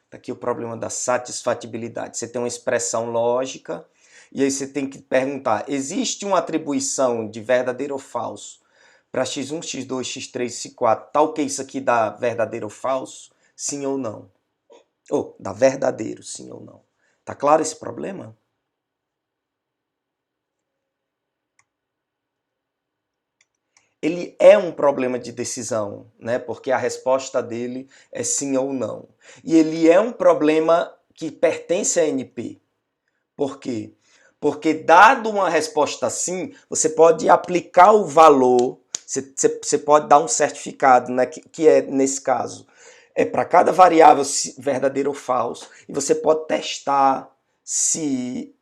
Está aqui o problema da satisfatibilidade. Você tem uma expressão lógica e aí você tem que perguntar, existe uma atribuição de verdadeiro ou falso para x1, x2, x3, x4, tal que isso aqui dá verdadeiro ou falso? Sim ou não? Ou dá verdadeiro, sim ou não? Tá claro esse problema? Ele é um problema de decisão, né? Porque a resposta dele é sim ou não. E ele é um problema que pertence a NP. Por quê? Porque dado uma resposta sim, você pode aplicar o valor, você pode dar um certificado, né? Que é, nesse caso, para cada variável verdadeiro ou falso, e você pode testar se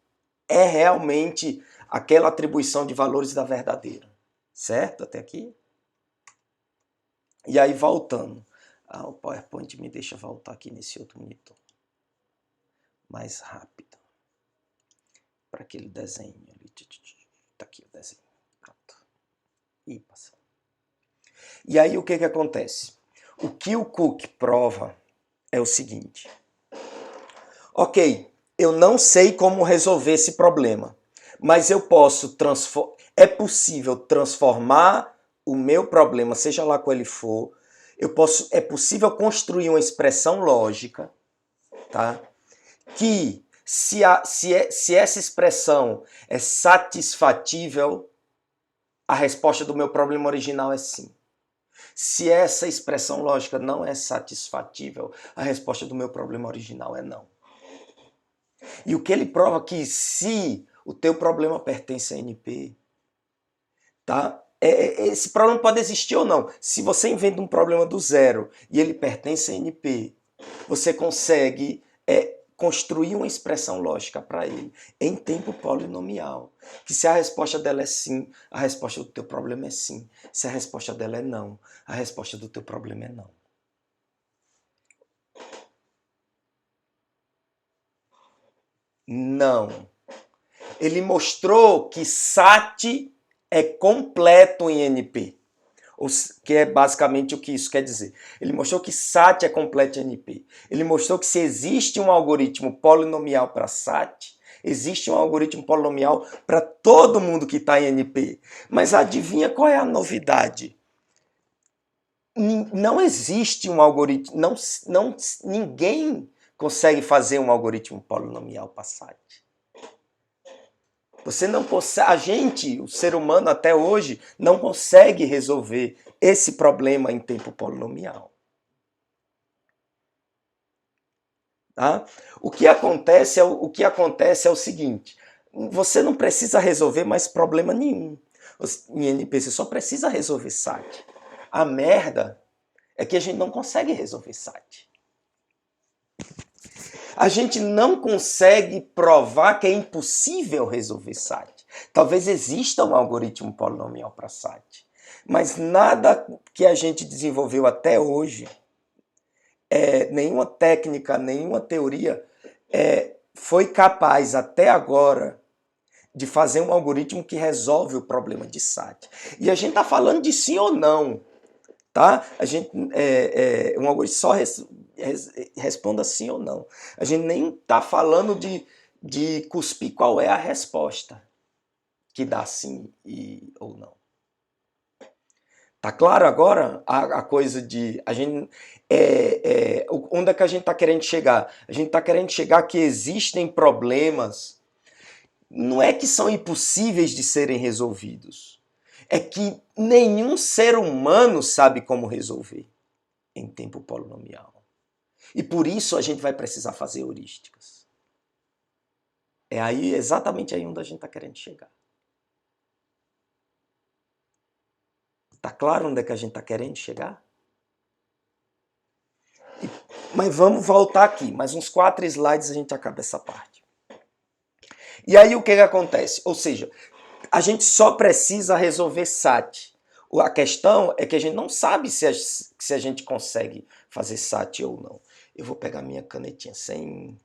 é realmente aquela atribuição de valores da verdadeira. Certo? Até aqui? E aí, voltando. O PowerPoint me deixa voltar aqui nesse outro monitor. Mais rápido. Para aquele desenho ali. Tá aqui o desenho. Pronto. E passa. E aí, o que acontece? O que o Cook prova é o seguinte. Ok, eu não sei como resolver esse problema, mas eu posso transformar... É possível transformar o meu problema, seja lá qual ele for, é possível construir uma expressão lógica, tá? Que Se essa expressão é satisfatível, a resposta do meu problema original é sim. Se essa expressão lógica não é satisfatível, a resposta do meu problema original é não. E o que ele prova que se o teu problema pertence a NP, tá? Esse problema pode existir ou não. Se você inventa um problema do zero e ele pertence a NP, você consegue construir uma expressão lógica para ele em tempo polinomial. Que se a resposta dela é sim, a resposta do teu problema é sim. Se a resposta dela é não, a resposta do teu problema é não. Não. Ele mostrou que SAT é completo em NP. Que é basicamente o que isso quer dizer. Ele mostrou que SAT é completo em NP. Ele mostrou que se existe um algoritmo polinomial para SAT, existe um algoritmo polinomial para todo mundo que está em NP. Mas adivinha qual é a novidade? Não existe um algoritmo, ninguém consegue fazer um algoritmo polinomial para SAT. Você não consegue, a gente, o ser humano até hoje, não consegue resolver esse problema em tempo polinomial. Tá? O que acontece é o seguinte, você não precisa resolver mais problema nenhum em NP, você só precisa resolver SAT. A merda é que a gente não consegue resolver SAT. A gente não consegue provar que é impossível resolver SAT. Talvez exista um algoritmo polinomial para SAT, mas nada que a gente desenvolveu até hoje, nenhuma técnica, nenhuma teoria, foi capaz até agora de fazer um algoritmo que resolve o problema de SAT. E a gente está falando de sim ou não. Tá? A gente, um algoritmo só responda sim ou não. A gente nem está falando de cuspir qual é a resposta que dá sim ou não. Tá claro agora a coisa de... onde é que a gente está querendo chegar? A gente está querendo chegar que existem problemas, não é que são impossíveis de serem resolvidos, é que nenhum ser humano sabe como resolver em tempo polinomial. E por isso a gente vai precisar fazer heurísticas. É aí, exatamente aí onde a gente está querendo chegar. Tá claro onde é que a gente está querendo chegar? Mas vamos voltar aqui, mais uns 4 slides a gente acaba essa parte. E aí o que acontece? Ou seja, a gente só precisa resolver SAT. A questão é que a gente não sabe se a gente consegue fazer SAT ou não. Eu vou pegar minha canetinha. Sem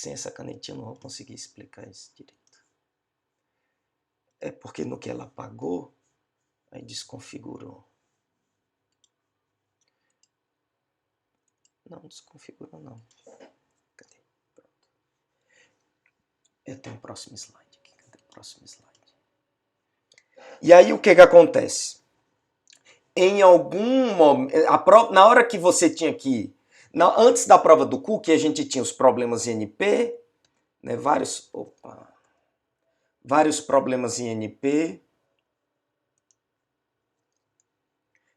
essa canetinha eu não vou conseguir explicar isso direito. É porque no que ela apagou, aí desconfigurou. Não desconfigurou não. Cadê? Pronto. Eu tenho o próximo slide aqui. Cadê o próximo slide? E aí o que acontece? Em algum momento, na hora que você tinha que... Antes da prova do Cook, a gente tinha os problemas em NP, né, vários problemas em NP.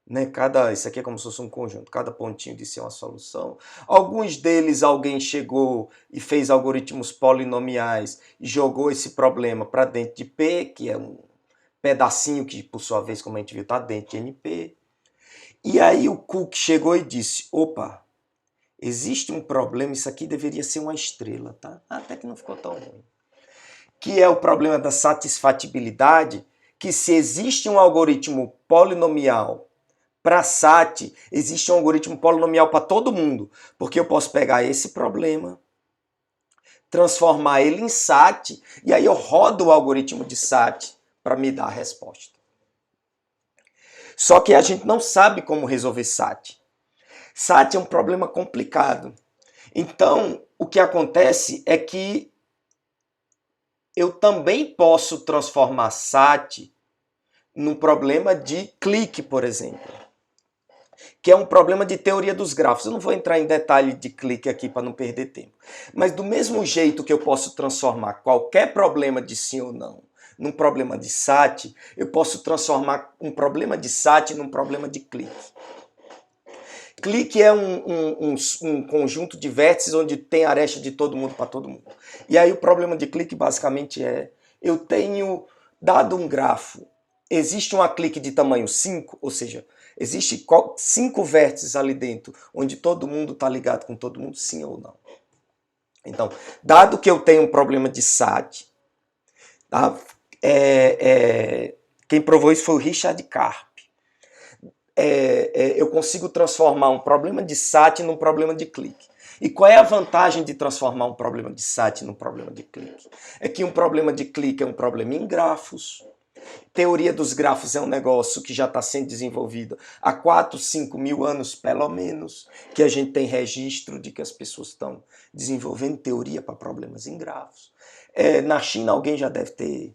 Né, isso aqui é como se fosse um conjunto, cada pontinho de ser uma solução. Alguns deles alguém chegou e fez algoritmos polinomiais e jogou esse problema para dentro de P, que é um pedacinho que, por sua vez, como a gente viu, está dentro de NP. E aí o Cook chegou e disse, opa, existe um problema, isso aqui deveria ser uma estrela, tá? Até que não ficou tão ruim. Que é o problema da satisfatibilidade, que se existe um algoritmo polinomial para SAT, existe um algoritmo polinomial para todo mundo, porque eu posso pegar esse problema, transformar ele em SAT, e aí eu rodo o algoritmo de SAT para me dar a resposta. Só que a gente não sabe como resolver SAT. SAT é um problema complicado. Então, o que acontece é que eu também posso transformar SAT num problema de clique, por exemplo. que é um problema de teoria dos grafos. Eu não vou entrar em detalhe de clique aqui para não perder tempo. Mas do mesmo jeito que eu posso transformar qualquer problema de sim ou não num problema de SAT, eu posso transformar um problema de SAT num problema de clique. Clique é um conjunto de vértices onde tem aresta de todo mundo para todo mundo. E aí o problema de clique basicamente é, eu tenho dado um grafo, existe uma clique de tamanho 5, ou seja, existe 5 vértices ali dentro, onde todo mundo está ligado com todo mundo, sim ou não. Então, dado que eu tenho um problema de SAT, tá? Quem provou isso foi o Richard Karp. Eu consigo transformar um problema de SAT num problema de clique. E qual é a vantagem de transformar um problema de SAT num problema de clique? É que um problema de clique é um problema em grafos. Teoria dos grafos é um negócio que já está sendo desenvolvido há 4, 5 mil anos, pelo menos, que a gente tem registro de que as pessoas estão desenvolvendo teoria para problemas em grafos. Na China alguém já deve ter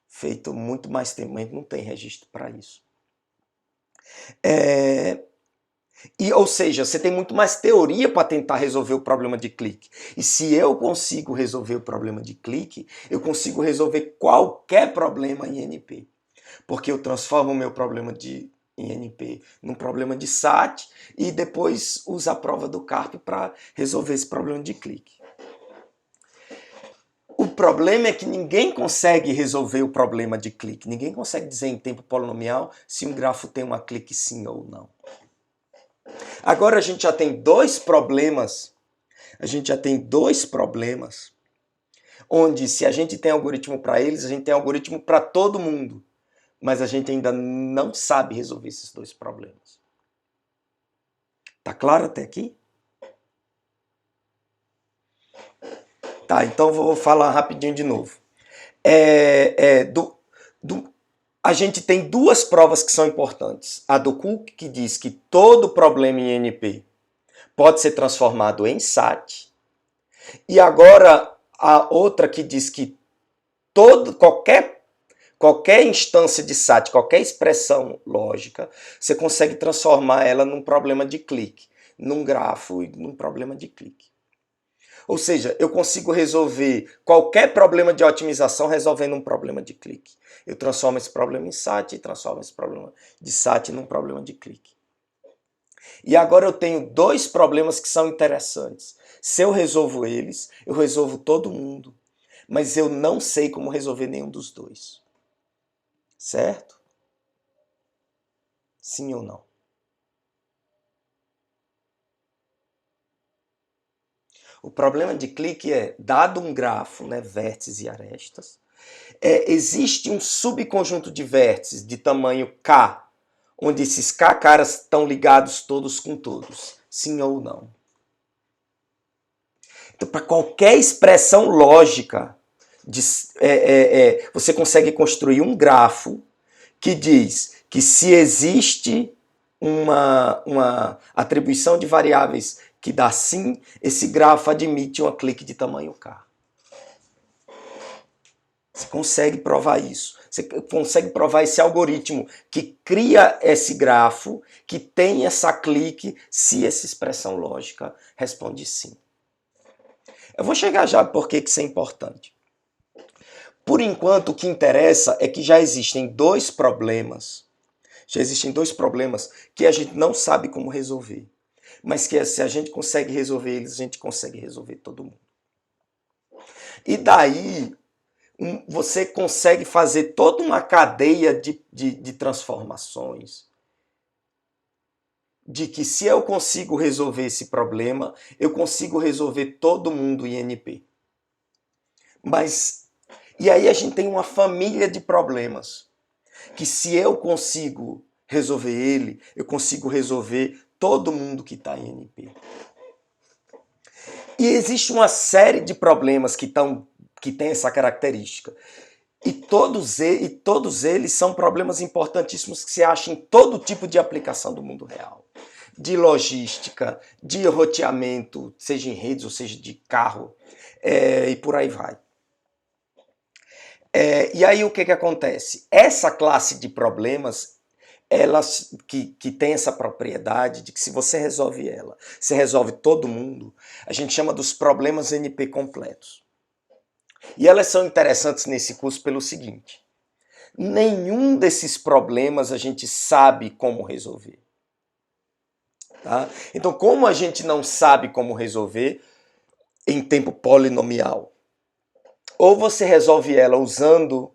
feito muito mais tempo, mas não tem registro para isso. Ou seja, você tem muito mais teoria para tentar resolver o problema de clique. E se eu consigo resolver o problema de clique, eu consigo resolver qualquer problema em NP. Porque eu transformo o meu problema em NP num problema de SAT e depois uso a prova do Karp para resolver esse problema de clique. O problema é que ninguém consegue resolver o problema de clique. Ninguém consegue dizer em tempo polinomial se um grafo tem uma clique sim ou não. Agora a gente já tem dois problemas. Onde se a gente tem algoritmo para eles, a gente tem algoritmo para todo mundo. Mas a gente ainda não sabe resolver esses dois problemas. Tá claro até aqui? Tá, então vou falar rapidinho de novo. A gente tem duas provas que são importantes. A do Cook, que diz que todo problema em NP pode ser transformado em SAT. E agora a outra que diz que qualquer instância de SAT, qualquer expressão lógica, você consegue transformar ela num problema de clique, num grafo e num problema de clique. Ou seja, eu consigo resolver qualquer problema de otimização resolvendo um problema de clique. Eu transformo esse problema em SAT e transformo esse problema de SAT num problema de clique. E agora eu tenho dois problemas que são interessantes. Se eu resolvo eles, eu resolvo todo mundo. Mas eu não sei como resolver nenhum dos dois. Certo? Sim ou não? O problema de clique é, dado um grafo, né, vértices e arestas, existe um subconjunto de vértices de tamanho K, onde esses K caras estão ligados todos com todos. Sim ou não? Então, para qualquer expressão lógica, você consegue construir um grafo que diz que se existe uma atribuição de variáveis que dá sim, esse grafo admite uma clique de tamanho K. Você consegue provar isso. Você consegue provar esse algoritmo que cria esse grafo, que tem essa clique, se essa expressão lógica responde sim. Eu vou chegar já por que isso é importante. Por enquanto, o que interessa é que já existem dois problemas. Já existem dois problemas que a gente não sabe como resolver. Mas que se a gente consegue resolver eles, a gente consegue resolver todo mundo. E daí, você consegue fazer toda uma cadeia de transformações. De que se eu consigo resolver esse problema, eu consigo resolver todo mundo em NP. E aí a gente tem uma família de problemas. Que se eu consigo resolver ele, eu consigo resolver todo mundo que está em NP. E existe uma série de problemas que tem essa característica. E todos eles são problemas importantíssimos que se acham em todo tipo de aplicação do mundo real. De logística, de roteamento, seja em redes ou seja de carro, e por aí vai. E aí o que acontece? Essa classe de problemas, ela que tem essa propriedade de que se você resolve ela, você resolve todo mundo, a gente chama dos problemas NP completos. E elas são interessantes nesse curso pelo seguinte: nenhum desses problemas a gente sabe como resolver. Tá? Então, como a gente não sabe como resolver em tempo polinomial, ou você resolve ela usando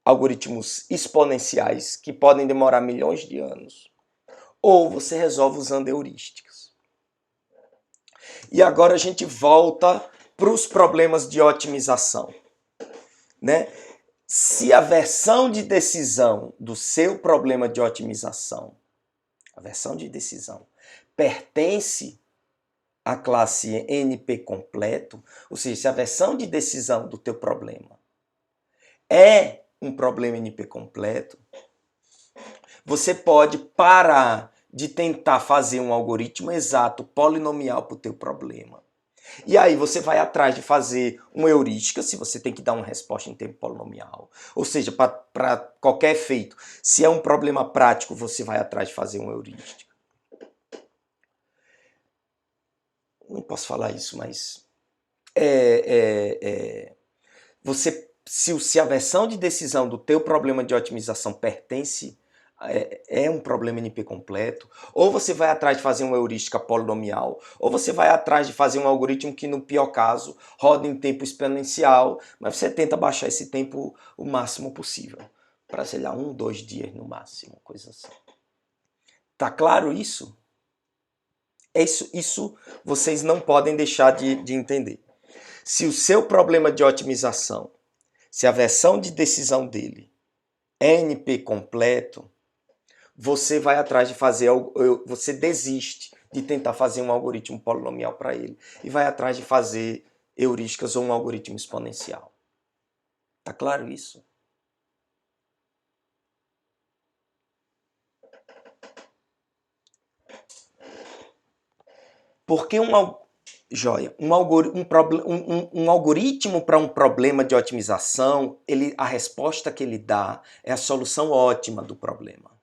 algoritmos exponenciais que podem demorar milhões de anos, ou você resolve usando heurísticas. E agora a gente volta para os problemas de otimização, né? Se a versão de decisão do seu problema de otimização, a versão de decisão, pertence à classe NP completo, ou seja, se a versão de decisão do teu problema é um problema NP completo, você pode parar de tentar fazer um algoritmo exato polinomial para o teu problema. E aí você vai atrás de fazer uma heurística, se você tem que dar uma resposta em tempo polinomial. Ou seja, para qualquer efeito. Se é um problema prático, você vai atrás de fazer uma heurística. Não posso falar isso, mas... se a versão de decisão do teu problema de otimização pertence é um problema NP completo, ou você vai atrás de fazer uma heurística polinomial, ou você vai atrás de fazer um algoritmo que, no pior caso, roda em tempo exponencial, mas você tenta baixar esse tempo o máximo possível, para, sei lá, 1, 2 dias no máximo, coisa assim. Tá claro isso? Isso vocês não podem deixar de entender. Se o seu problema de otimização, se a versão de decisão dele é NP completo, você vai atrás de fazer, você desiste de tentar fazer um algoritmo polinomial para ele e vai atrás de fazer heurísticas ou um algoritmo exponencial. Tá claro isso? Porque um algoritmo para um problema de otimização, a resposta que ele dá é a solução ótima do problema.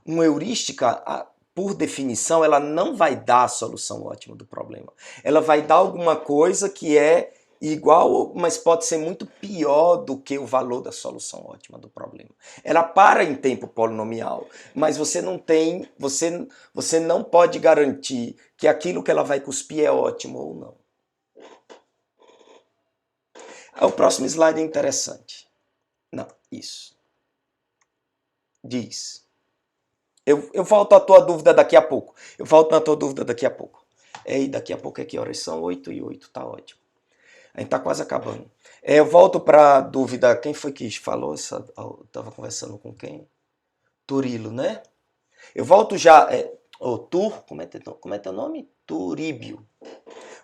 Uma heurística, por definição, ela não vai dar a solução ótima do problema. Ela vai dar alguma coisa que é igual, mas pode ser muito pior do que o valor da solução ótima do problema. Ela para em tempo polinomial, mas você não pode garantir que aquilo que ela vai cuspir é ótimo ou não. O próximo slide é interessante. Não, isso. Diz. Eu volto à tua dúvida daqui a pouco. Eu volto na tua dúvida daqui a pouco. E daqui a pouco é que horas são? 8h08, tá ótimo. A gente tá quase acabando. Eu volto para a dúvida, quem foi que falou? Eu tava conversando com quem? Turilo, né? Eu volto já. Como é teu nome? Turíbio.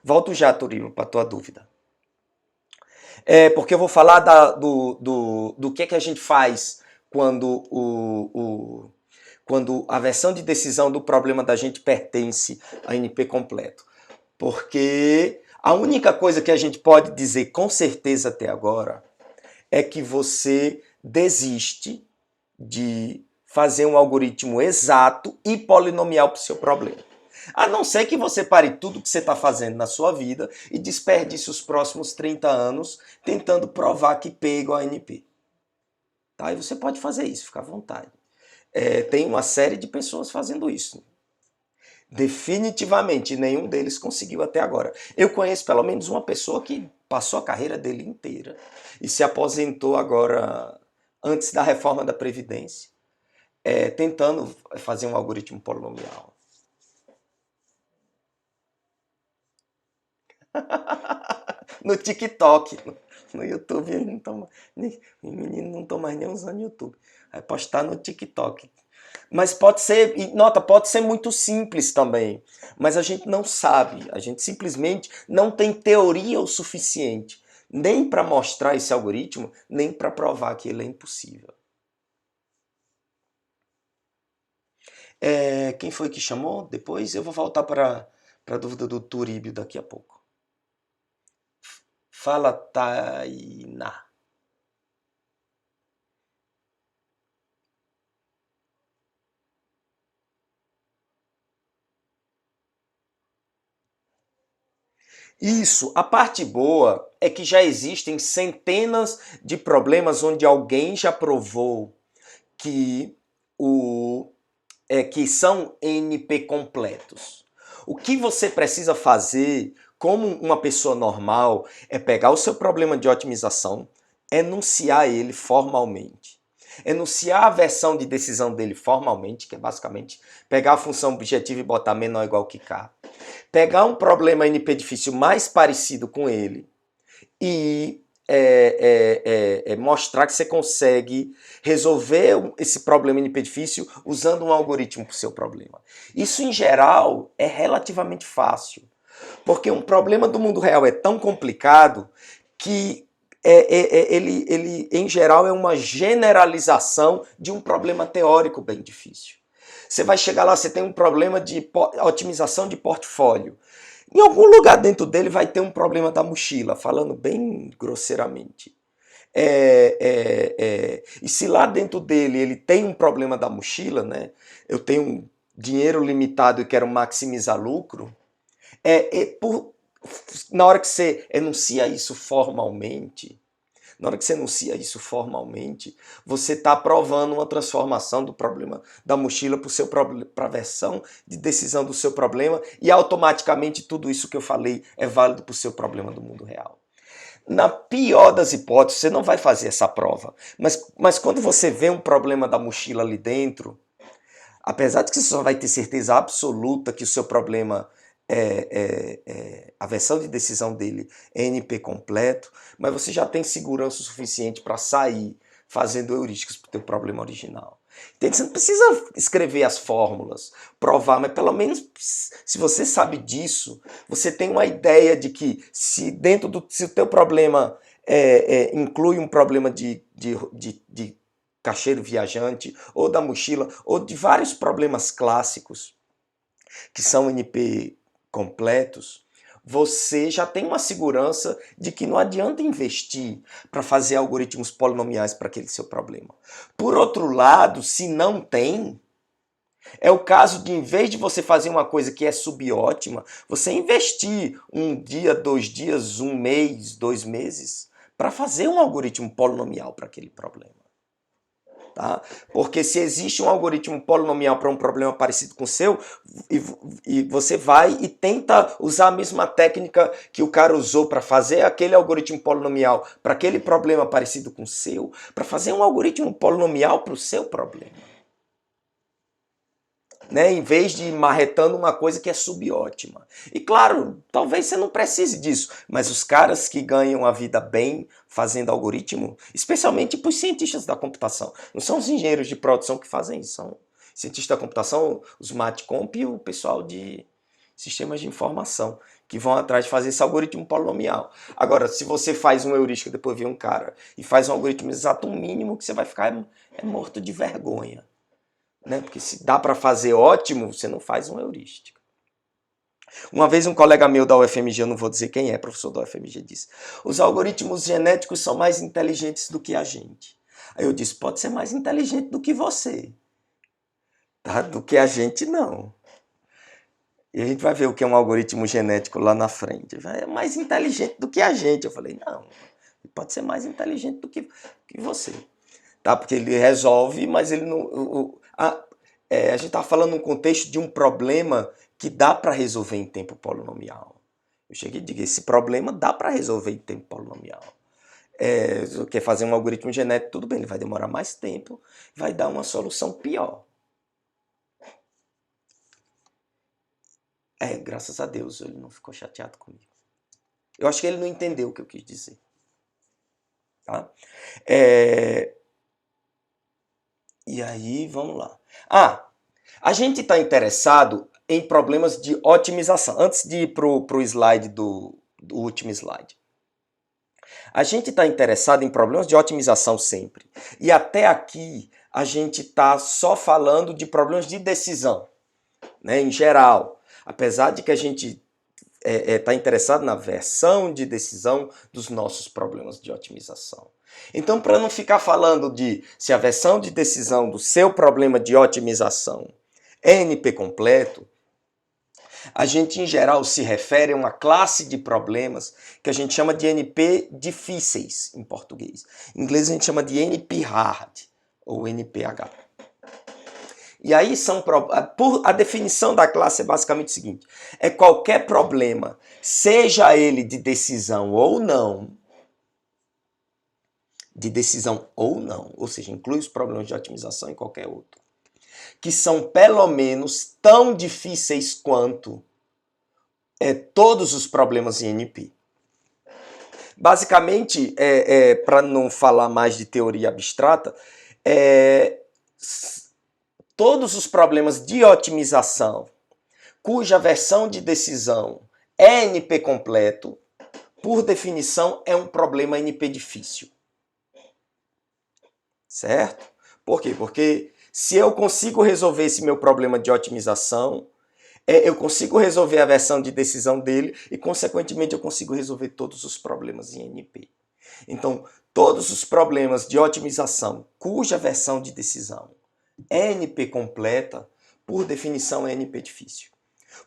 Volto já, Turilo, para tua dúvida. Porque eu vou falar do que a gente faz quando quando a versão de decisão do problema da gente pertence a NP completo. Porque a única coisa que a gente pode dizer com certeza até agora é que você desiste de fazer um algoritmo exato e polinomial para o seu problema. A não ser que você pare tudo que você está fazendo na sua vida e desperdice os próximos 30 anos tentando provar que P é igual a NP. Tá? E você pode fazer isso, fica à vontade. Tem uma série de pessoas fazendo isso. Definitivamente nenhum deles conseguiu até agora. Eu conheço pelo menos uma pessoa que passou a carreira dele inteira e se aposentou agora antes da reforma da Previdência, tentando fazer um algoritmo polinomial. No TikTok, no YouTube, os meninos não estão mais nem usando YouTube. Vai postar no TikTok. Mas pode ser, pode ser muito simples também. Mas a gente não sabe, a gente simplesmente não tem teoria o suficiente, nem para mostrar esse algoritmo, nem para provar que ele é impossível. Quem foi que chamou? Depois eu vou voltar para a dúvida do Turíbio daqui a pouco. Fala, Tainá. Isso, a parte boa é que já existem centenas de problemas onde alguém já provou que, que são NP completos. O que você precisa fazer como uma pessoa normal é pegar o seu problema de otimização, enunciar ele formalmente. Enunciar a versão de decisão dele formalmente, que é basicamente pegar a função objetiva e botar menor ou igual que K. Pegar um problema NP difícil mais parecido com ele e mostrar que você consegue resolver esse problema NP difícil usando um algoritmo para o seu problema. Isso, em geral, é relativamente fácil, porque um problema do mundo real é tão complicado que ele, em geral, é uma generalização de um problema teórico bem difícil. Você vai chegar lá, você tem um problema de otimização de portfólio. Em algum lugar dentro dele vai ter um problema da mochila, falando bem grosseiramente. E se lá dentro dele ele tem um problema da mochila, né? Eu tenho um dinheiro limitado e quero maximizar lucro, na hora que você enuncia isso formalmente, você está aprovando uma transformação do problema da mochila para a versão de decisão do seu problema e automaticamente tudo isso que eu falei é válido para o seu problema do mundo real. Na pior das hipóteses, você não vai fazer essa prova, mas quando você vê um problema da mochila ali dentro, apesar de que você só vai ter certeza absoluta que o seu problema a versão de decisão dele é NP completo, mas você já tem segurança o suficiente para sair fazendo heurísticas para o teu problema original. Então, você não precisa escrever as fórmulas, provar, mas pelo menos se você sabe disso, você tem uma ideia de que se o teu problema inclui um problema de caixeiro viajante, ou da mochila, ou de vários problemas clássicos que são NP completos, você já tem uma segurança de que não adianta investir para fazer algoritmos polinomiais para aquele seu problema. Por outro lado, se não tem, é o caso de, em vez de você fazer uma coisa que é subótima, você investir um dia, 2 dias, 1 mês, 2 meses, para fazer um algoritmo polinomial para aquele problema. Tá? Porque se existe um algoritmo polinomial para um problema parecido com o seu, e você vai e tenta usar a mesma técnica que o cara usou para fazer aquele algoritmo polinomial para aquele problema parecido com o seu, para fazer um algoritmo polinomial para o seu problema. Né? Em vez de ir marretando uma coisa que é subótima. E claro, talvez você não precise disso, mas os caras que ganham a vida bem fazendo algoritmo, especialmente para os cientistas da computação, não são os engenheiros de produção que fazem isso, são cientistas da computação, os matcomp e o pessoal de sistemas de informação, que vão atrás de fazer esse algoritmo polinomial. Agora, se você faz um heurística, depois vem um cara e faz um algoritmo exato, o mínimo que você vai ficar morto de vergonha. Né? Porque se dá para fazer ótimo, você não faz uma heurística. Uma vez um colega meu da UFMG, eu não vou dizer quem é, professor da UFMG, disse: os algoritmos genéticos são mais inteligentes do que a gente. Aí eu disse: pode ser mais inteligente do que você. Tá? Do que a gente, não. E a gente vai ver o que é um algoritmo genético lá na frente. É mais inteligente do que a gente. Eu falei: não, pode ser mais inteligente do que você. Tá? Porque ele resolve, mas ele não... a gente está falando num contexto de um problema que dá para resolver em tempo polinomial. Eu cheguei e digo, esse problema dá para resolver em tempo polinomial. Quer fazer um algoritmo genético, tudo bem, ele vai demorar mais tempo, vai dar uma solução pior. Graças a Deus, ele não ficou chateado comigo. Eu acho que ele não entendeu o que eu quis dizer. Tá? E aí, vamos lá. A gente está interessado em problemas de otimização. Antes de ir para o slide do último slide. A gente está interessado em problemas de otimização sempre. E até aqui, a gente está só falando de problemas de decisão, né, em geral. Apesar de que a gente está interessado na versão de decisão dos nossos problemas de otimização. Então, para não ficar falando de se a versão de decisão do seu problema de otimização é NP completo, A gente, em geral, se refere a uma classe de problemas que a gente chama de NP difíceis, em português. Em inglês, a gente chama de NP hard, ou NPH. E aí, a definição da classe é basicamente o seguinte: é qualquer problema, seja ele de decisão ou não, ou seja, inclui os problemas de otimização e qualquer outro, que são pelo menos tão difíceis quanto todos os problemas em NP. Basicamente, para não falar mais de teoria abstrata, todos os problemas de otimização cuja versão de decisão é NP completo, por definição, é um problema NP difícil. Certo? Por quê? Porque se eu consigo resolver esse meu problema de otimização, eu consigo resolver a versão de decisão dele e, consequentemente, eu consigo resolver todos os problemas em NP. Então, todos os problemas de otimização cuja versão de decisão é NP completa, por definição, é NP difícil.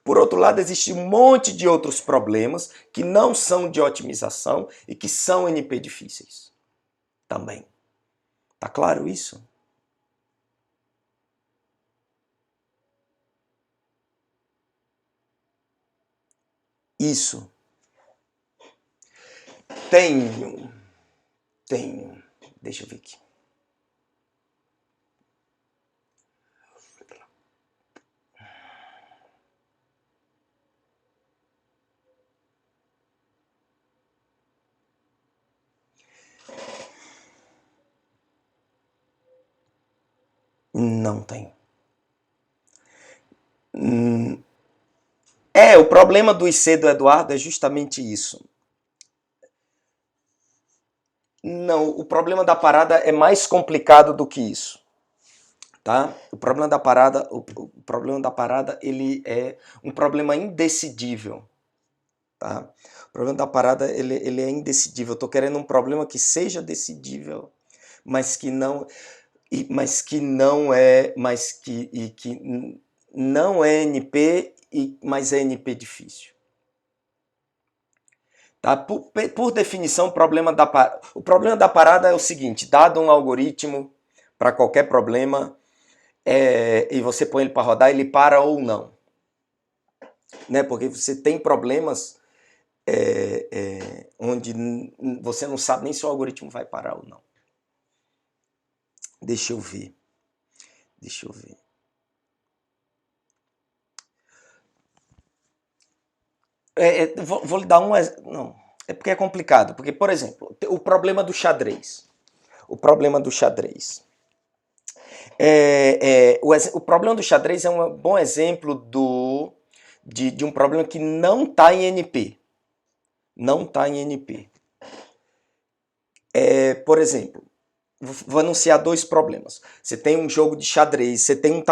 Por outro lado, existe um monte de outros problemas que não são de otimização e que são NP difíceis também. Tá claro isso? Isso. Tenho. Deixa eu ver aqui. Não tenho. O problema do IC do Eduardo é justamente isso. Não, o problema da parada é mais complicado do que isso. Tá? O problema da parada, ele é um problema indecidível. Tá? O problema da parada, ele é indecidível. Eu estou querendo um problema que seja decidível, mas que não é NP, mas é NP difícil. Tá? Por definição, o problema da parada é o seguinte: dado um algoritmo para qualquer problema, e você põe ele para rodar, ele para ou não. Né? Porque você tem problemas onde você não sabe nem se o algoritmo vai parar ou não. Deixa eu ver. Vou lhe dar um exemplo. Não, é porque é complicado. Porque, por exemplo, o problema do xadrez. O problema do xadrez é um bom exemplo de um problema que não está em NP. Não está em NP. Por exemplo, vou anunciar dois problemas. Você tem um jogo de xadrez, você tem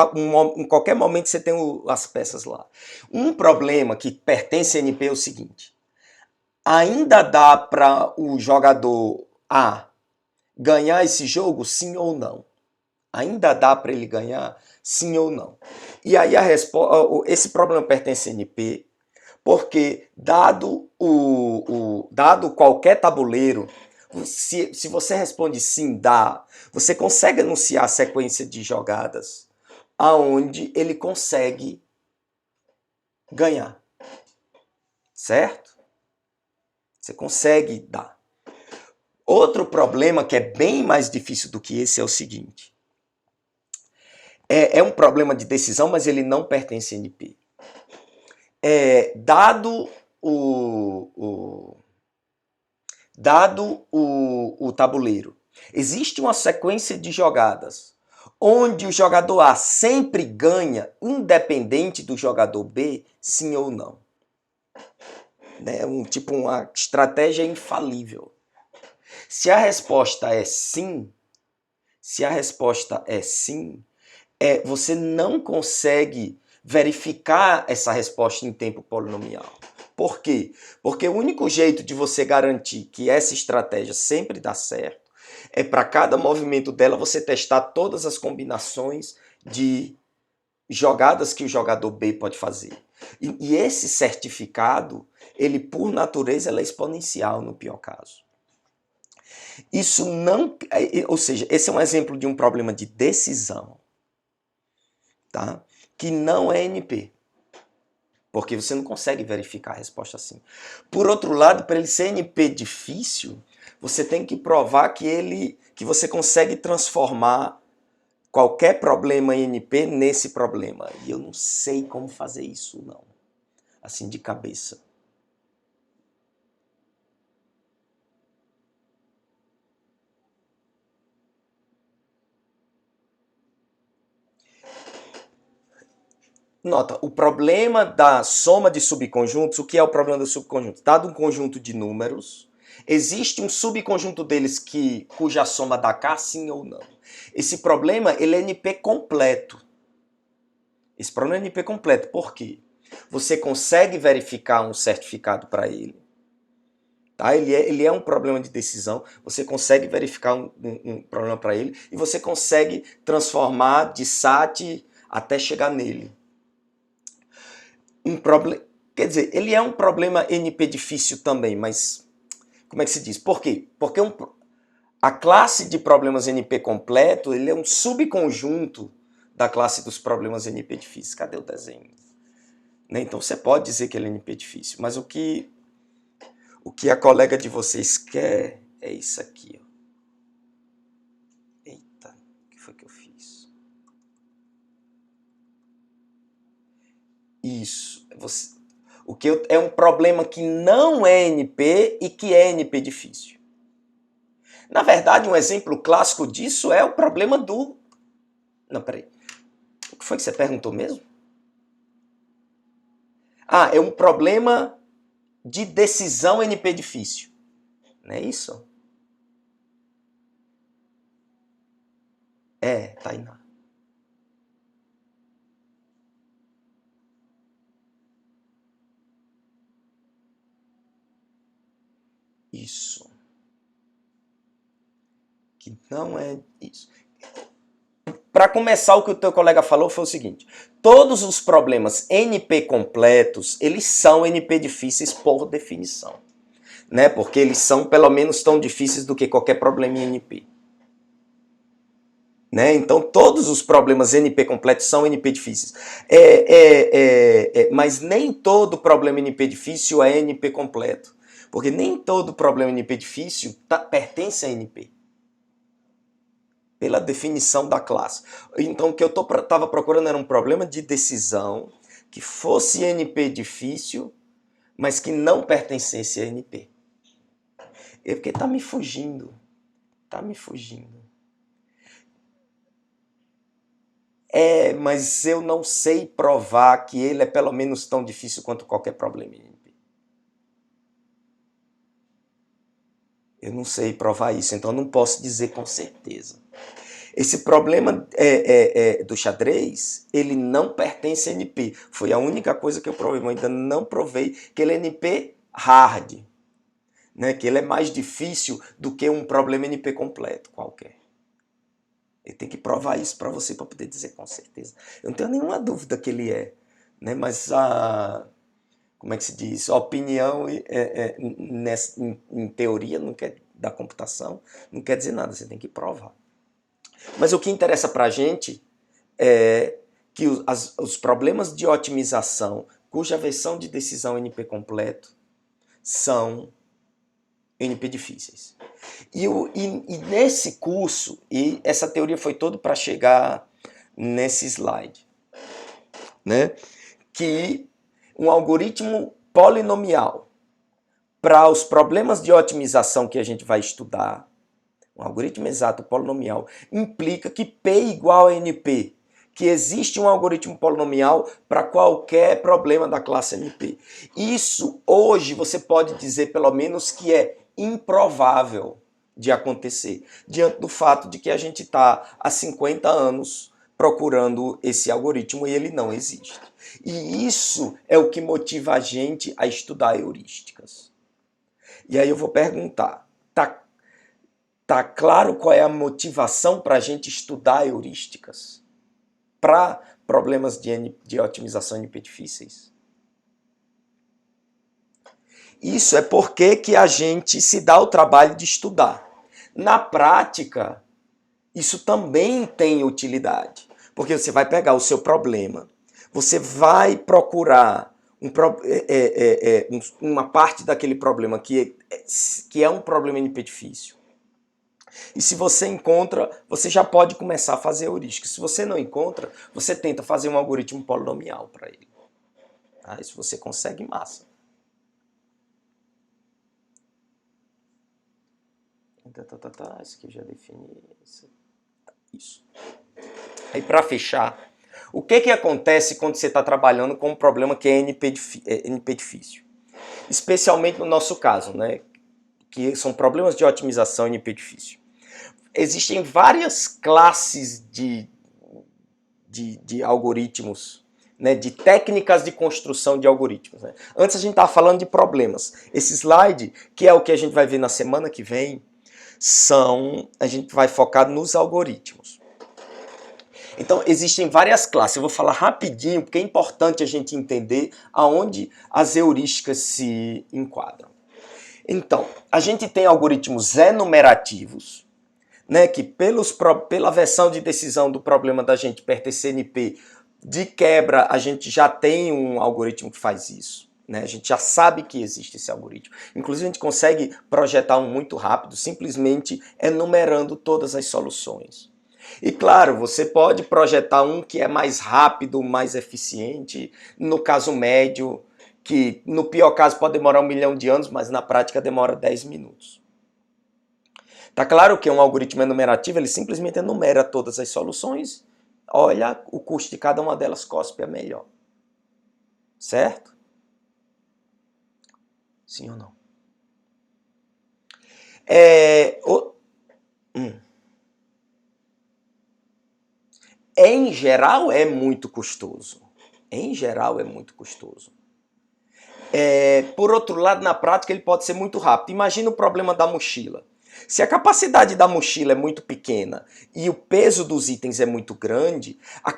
em qualquer momento você tem as peças lá. Um problema que pertence a NP é o seguinte: ainda dá para o jogador A ganhar esse jogo, sim ou não? Ainda dá para ele ganhar, sim ou não? E aí esse problema pertence a NP porque dado qualquer tabuleiro, se você responde sim, dá, você consegue anunciar a sequência de jogadas aonde ele consegue ganhar. Certo? Você consegue dar. Outro problema que é bem mais difícil do que esse é o seguinte: é um problema de decisão, mas ele não pertence a NP. Dado o tabuleiro, existe uma sequência de jogadas onde o jogador A sempre ganha, independente do jogador B, sim ou não. Né? Uma estratégia infalível. Se a resposta é sim, você não consegue verificar essa resposta em tempo polinomial. Por quê? Porque o único jeito de você garantir que essa estratégia sempre dá certo é para cada movimento dela você testar todas as combinações de jogadas que o jogador B pode fazer. E esse certificado, ele por natureza é exponencial no pior caso. Isso não, ou seja, esse é um exemplo de um problema de decisão, tá? Que não é NP. Porque você não consegue verificar a resposta assim. Por outro lado, para ele ser NP difícil, você tem que provar que você consegue transformar qualquer problema em NP nesse problema. E eu não sei como fazer isso, não. Assim, de cabeça. Nota, o problema da soma de subconjuntos, o que é o problema do subconjunto? Dado um conjunto de números, existe um subconjunto deles cuja soma dá K, sim ou não. Esse problema, ele é NP completo. Esse problema é NP completo. Por quê? Você consegue verificar um certificado para ele. Tá? Ele é um problema de decisão. Você consegue verificar um problema para ele e você consegue transformar de SAT até chegar nele. Quer dizer, ele é um problema NP difícil também, mas como é que se diz? Por quê? Porque a classe de problemas NP completo, ele é um subconjunto da classe dos problemas NP difíceis. Cadê o desenho? Né? Então você pode dizer que ele é NP difícil, mas o que a colega de vocês quer é isso aqui. Ó. Eita, o que foi que eu fiz? Isso. É um problema que não é NP e que é NP difícil. Na verdade, um exemplo clássico disso é o problema do... Não, peraí. O que foi que você perguntou mesmo? Ah, é um problema de decisão NP difícil. Não é isso? É, Tainá. Isso. Que não é isso. Para começar, o que o teu colega falou foi o seguinte: todos os problemas NP completos, eles são NP difíceis por definição. Né? Porque eles são pelo menos tão difíceis do que qualquer problema em NP. Né? Então, todos os problemas NP completos são NP difíceis. Mas nem todo problema NP difícil é NP completo. Porque nem todo problema NP difícil pertence a NP. Pela definição da classe. Então, o que eu estava procurando era um problema de decisão que fosse NP difícil, mas que não pertencesse a NP. É porque está me fugindo. Está me fugindo. Mas eu não sei provar que ele é pelo menos tão difícil quanto qualquer problema em NP. Eu não sei provar isso, então eu não posso dizer com certeza. Esse problema do xadrez, ele não pertence a NP. Foi a única coisa que eu provei, mas ainda não provei que ele é NP hard. Né? Que ele é mais difícil do que um problema NP completo qualquer. Ele tem que provar isso para você, para poder dizer com certeza. Eu não tenho nenhuma dúvida que ele é. Né? Mas como é que se diz? A opinião em teoria não quer, da computação não quer dizer nada, você tem que provar. Mas o que interessa para a gente é que os problemas de otimização cuja versão de decisão NP completo são NP difíceis. E nesse curso, e essa teoria foi toda para chegar nesse slide, né? Que um algoritmo polinomial para os problemas de otimização que a gente vai estudar, um algoritmo exato polinomial, implica que P igual a NP, que existe um algoritmo polinomial para qualquer problema da classe NP. Isso, hoje, você pode dizer, pelo menos, que é improvável de acontecer, diante do fato de que a gente está há 50 anos procurando esse algoritmo e ele não existe. E isso é o que motiva a gente a estudar heurísticas. E aí eu vou perguntar, tá claro qual é a motivação para a gente estudar heurísticas? para problemas de otimização NP difíceis? Isso é porque que a gente se dá o trabalho de estudar. Na prática, isso também tem utilidade, porque você vai pegar o seu problema, você vai procurar uma parte daquele problema que é um problema NP difícil. E se você encontra, você já pode começar a fazer heurística. Se você não encontra, você tenta fazer um algoritmo polinomial para ele. Ah, se você consegue, massa. Isso aqui eu já defini. Isso. Aí, para fechar, o que acontece quando você está trabalhando com um problema que é NP difícil? Especialmente no nosso caso, né? Que são problemas de otimização NP difícil. Existem várias classes de algoritmos, né, de técnicas de construção de algoritmos. Né? Antes a gente estava falando de problemas. Esse slide, que é o que a gente vai ver na semana que vem, a gente vai focar nos algoritmos. Então, existem várias classes. Eu vou falar rapidinho, porque é importante a gente entender aonde as heurísticas se enquadram. Então, a gente tem algoritmos enumerativos, né, que pela versão de decisão do problema da gente pertencer NP, de quebra, a gente já tem um algoritmo que faz isso. Né? A gente já sabe que existe esse algoritmo. Inclusive, a gente consegue projetar um muito rápido, simplesmente enumerando todas as soluções. E claro, você pode projetar um que é mais rápido, mais eficiente, no caso médio, que no pior caso pode demorar 1 milhão de anos, mas na prática demora 10 minutos. Tá claro que um algoritmo enumerativo, ele simplesmente enumera todas as soluções, olha o custo de cada uma delas, cospe a melhor. Certo? Sim ou não? Em geral é muito custoso. Em geral é muito custoso. Por outro lado, na prática ele pode ser muito rápido. Imagina o problema da mochila. Se a capacidade da mochila é muito pequena e o peso dos itens é muito grande, as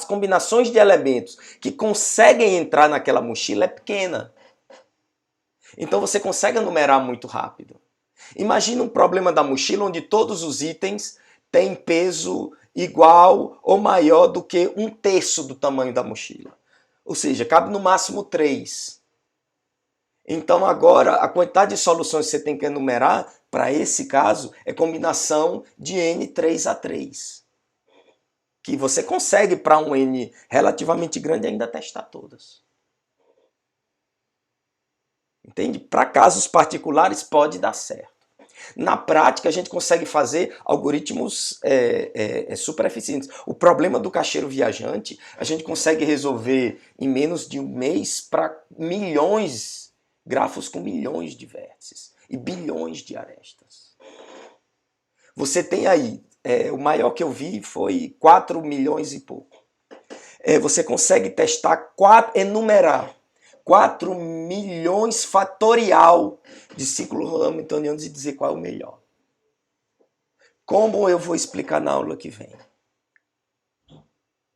combinações de elementos que conseguem entrar naquela mochila é pequena. Então você consegue enumerar muito rápido. Imagina um problema da mochila onde todos os itens têm peso igual ou maior do que 1/3 do tamanho da mochila. Ou seja, cabe no máximo 3. Então agora a quantidade de soluções que você tem que enumerar para esse caso é combinação de n 3×3. Que você consegue para um n relativamente grande ainda testar todas. Entende? Para casos particulares pode dar certo. Na prática, a gente consegue fazer algoritmos super eficientes. O problema do caixeiro viajante, a gente consegue resolver em menos de um mês para grafos com milhões de vértices e bilhões de arestas. Você tem aí, o maior que eu vi foi 4 milhões e pouco. Você consegue testar, enumerar 4 milhões fatorial de ciclos hamiltonianos e dizer qual é o melhor. Como eu vou explicar na aula que vem?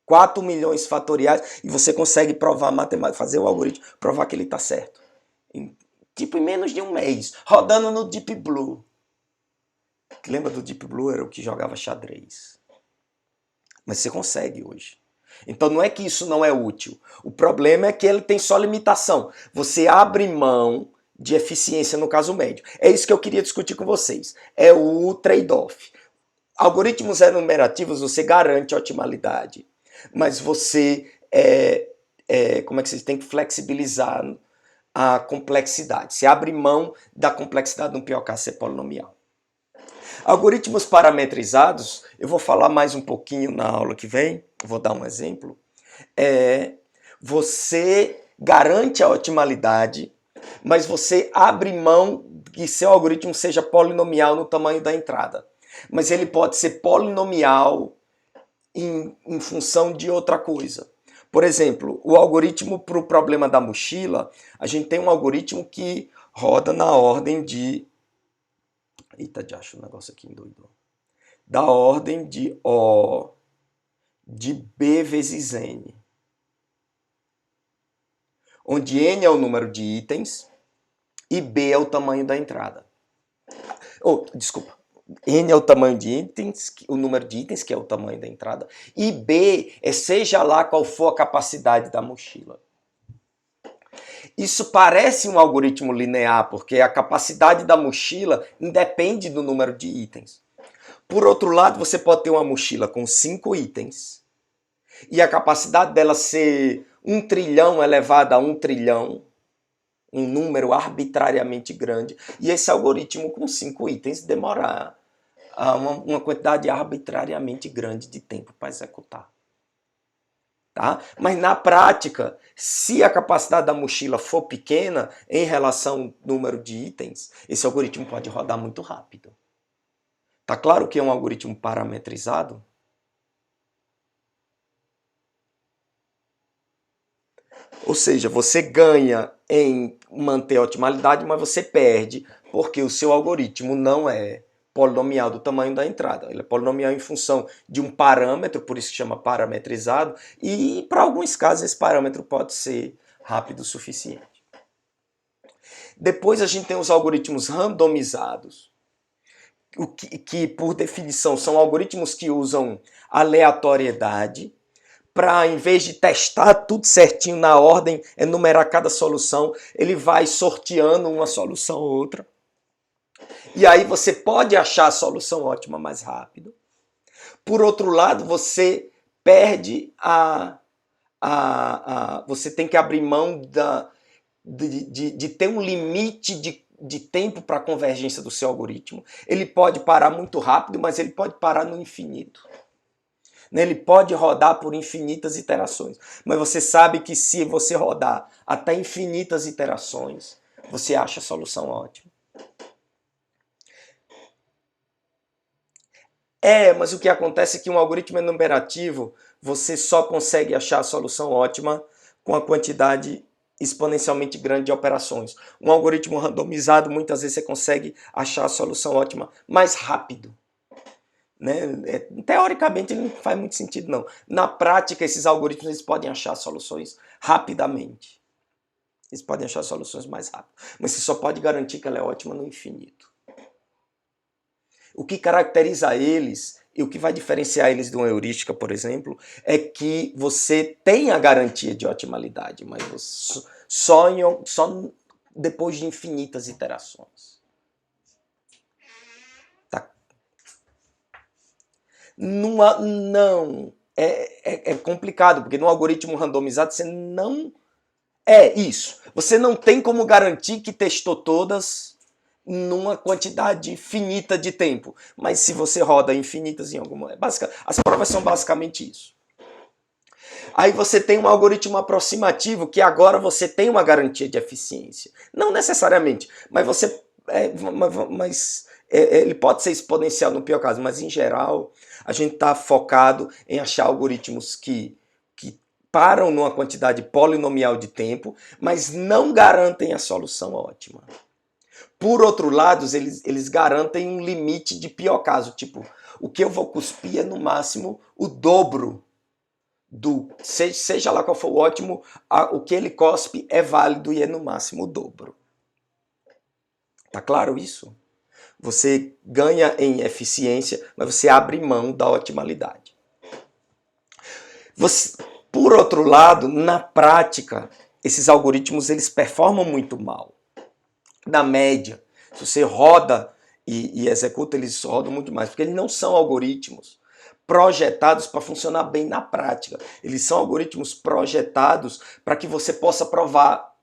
4 milhões fatoriais e você consegue provar matemática, fazer o algoritmo, provar que ele está certo. Em menos de um mês, rodando no Deep Blue. Lembra do Deep Blue? Era o que jogava xadrez. Mas você consegue hoje. Então não é que isso não é útil. O problema é que ele tem só limitação. Você abre mão de eficiência no caso médio. É isso que eu queria discutir com vocês. É o trade-off. Algoritmos enumerativos você garante otimalidade, mas você como é que você tem que flexibilizar a complexidade. Você abre mão da complexidade no pior caso ser polinomial. Algoritmos parametrizados, eu vou falar mais um pouquinho na aula que vem, vou dar um exemplo. Você garante a otimalidade, mas você abre mão que seu algoritmo seja polinomial no tamanho da entrada. Mas ele pode ser polinomial em função de outra coisa. Por exemplo, o algoritmo para o problema da mochila, a gente tem um algoritmo que roda na ordem de... Eita, já acho o negócio aqui doido. Da ordem de O de B vezes N, onde N é o número de itens e B é o tamanho da entrada. Desculpa. N é o tamanho de itens, o número de itens, que é o tamanho da entrada, e B é seja lá qual for a capacidade da mochila. Isso parece um algoritmo linear, porque a capacidade da mochila independe do número de itens. Por outro lado, você pode ter uma mochila com 5 itens, e a capacidade dela ser 1 trilhão elevado a 1 trilhão, um número arbitrariamente grande, e esse algoritmo com 5 itens demorar uma quantidade arbitrariamente grande de tempo para executar. Tá? Mas na prática, se a capacidade da mochila for pequena em relação ao número de itens, esse algoritmo pode rodar muito rápido. Tá claro que é um algoritmo parametrizado? Ou seja, você ganha em manter a otimalidade, mas você perde porque o seu algoritmo não é polinomial do tamanho da entrada. Ele é polinomial em função de um parâmetro, por isso que chama parametrizado, e para alguns casos esse parâmetro pode ser rápido o suficiente. Depois a gente tem os algoritmos randomizados, que por definição são algoritmos que usam aleatoriedade, para, em vez de testar tudo certinho na ordem, enumerar cada solução, ele vai sorteando uma solução ou outra. E aí você pode achar a solução ótima mais rápido. Por outro lado, você perde você tem que abrir mão de ter um limite de tempo para a convergência do seu algoritmo. Ele pode parar muito rápido, mas ele pode parar no infinito. Ele pode rodar por infinitas iterações, mas você sabe que se você rodar até infinitas iterações, você acha a solução ótima. Mas o que acontece é que um algoritmo enumerativo, você só consegue achar a solução ótima com a quantidade exponencialmente grande de operações. Um algoritmo randomizado, muitas vezes você consegue achar a solução ótima mais rápido. Teoricamente ele não faz muito sentido não. Na prática esses algoritmos eles podem achar soluções rapidamente. Eles podem achar soluções mais rápido. Mas você só pode garantir que ela é ótima no infinito. O que caracteriza eles e o que vai diferenciar eles de uma heurística, por exemplo, é que você tem a garantia de otimalidade, mas só depois de infinitas iterações. Não, é complicado, porque no algoritmo randomizado você não... Você não tem como garantir que testou todas numa quantidade finita de tempo. Mas se você roda infinitas em alguma... As provas são basicamente isso. Aí você tem um algoritmo aproximativo, que agora você tem uma garantia de eficiência. Não necessariamente, mas ele pode ser exponencial no pior caso, mas em geral a gente está focado em achar algoritmos que param numa quantidade polinomial de tempo, mas não garantem a solução ótima. Por outro lado, eles garantem um limite de pior caso, tipo, o que eu vou cuspir é no máximo o dobro seja lá qual for o ótimo, o que ele cospe é válido e é no máximo o dobro. Tá claro isso? Você ganha em eficiência, mas você abre mão da otimalidade. Por outro lado, na prática, esses algoritmos eles performam muito mal. Na média, se você roda e executa, eles rodam muito mais, porque eles não são algoritmos projetados para funcionar bem na prática. Eles são algoritmos projetados para que você possa provar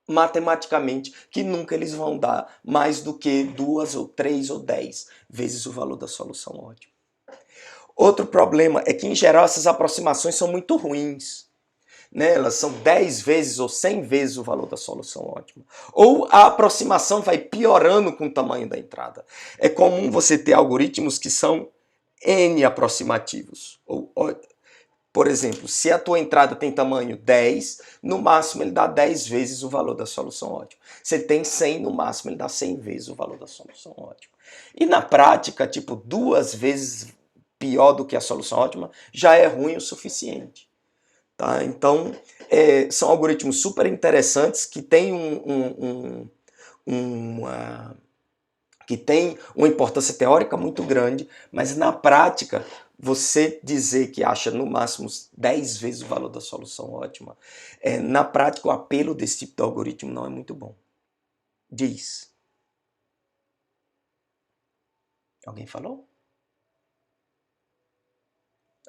matematicamente que nunca eles vão dar mais do que 2 ou 3 ou 10 vezes o valor da solução ótima. Outro problema é que, em geral, essas aproximações são muito ruins. Elas são 10 vezes ou 100 vezes o valor da solução ótima. Ou a aproximação vai piorando com o tamanho da entrada. É comum você ter algoritmos que são N aproximativos. Por exemplo, se a tua entrada tem tamanho 10, no máximo ele dá 10 vezes o valor da solução ótima. Se ele tem 100, no máximo ele dá 100 vezes o valor da solução ótima. E na prática, tipo, 2 vezes pior do que a solução ótima, já é ruim o suficiente. Tá? Então, são algoritmos super interessantes que têm que tem uma importância teórica muito grande, mas na prática, você dizer que acha no máximo 10 vezes o valor da solução ótima, na prática o apelo desse tipo de algoritmo não é muito bom. Diz. Alguém falou?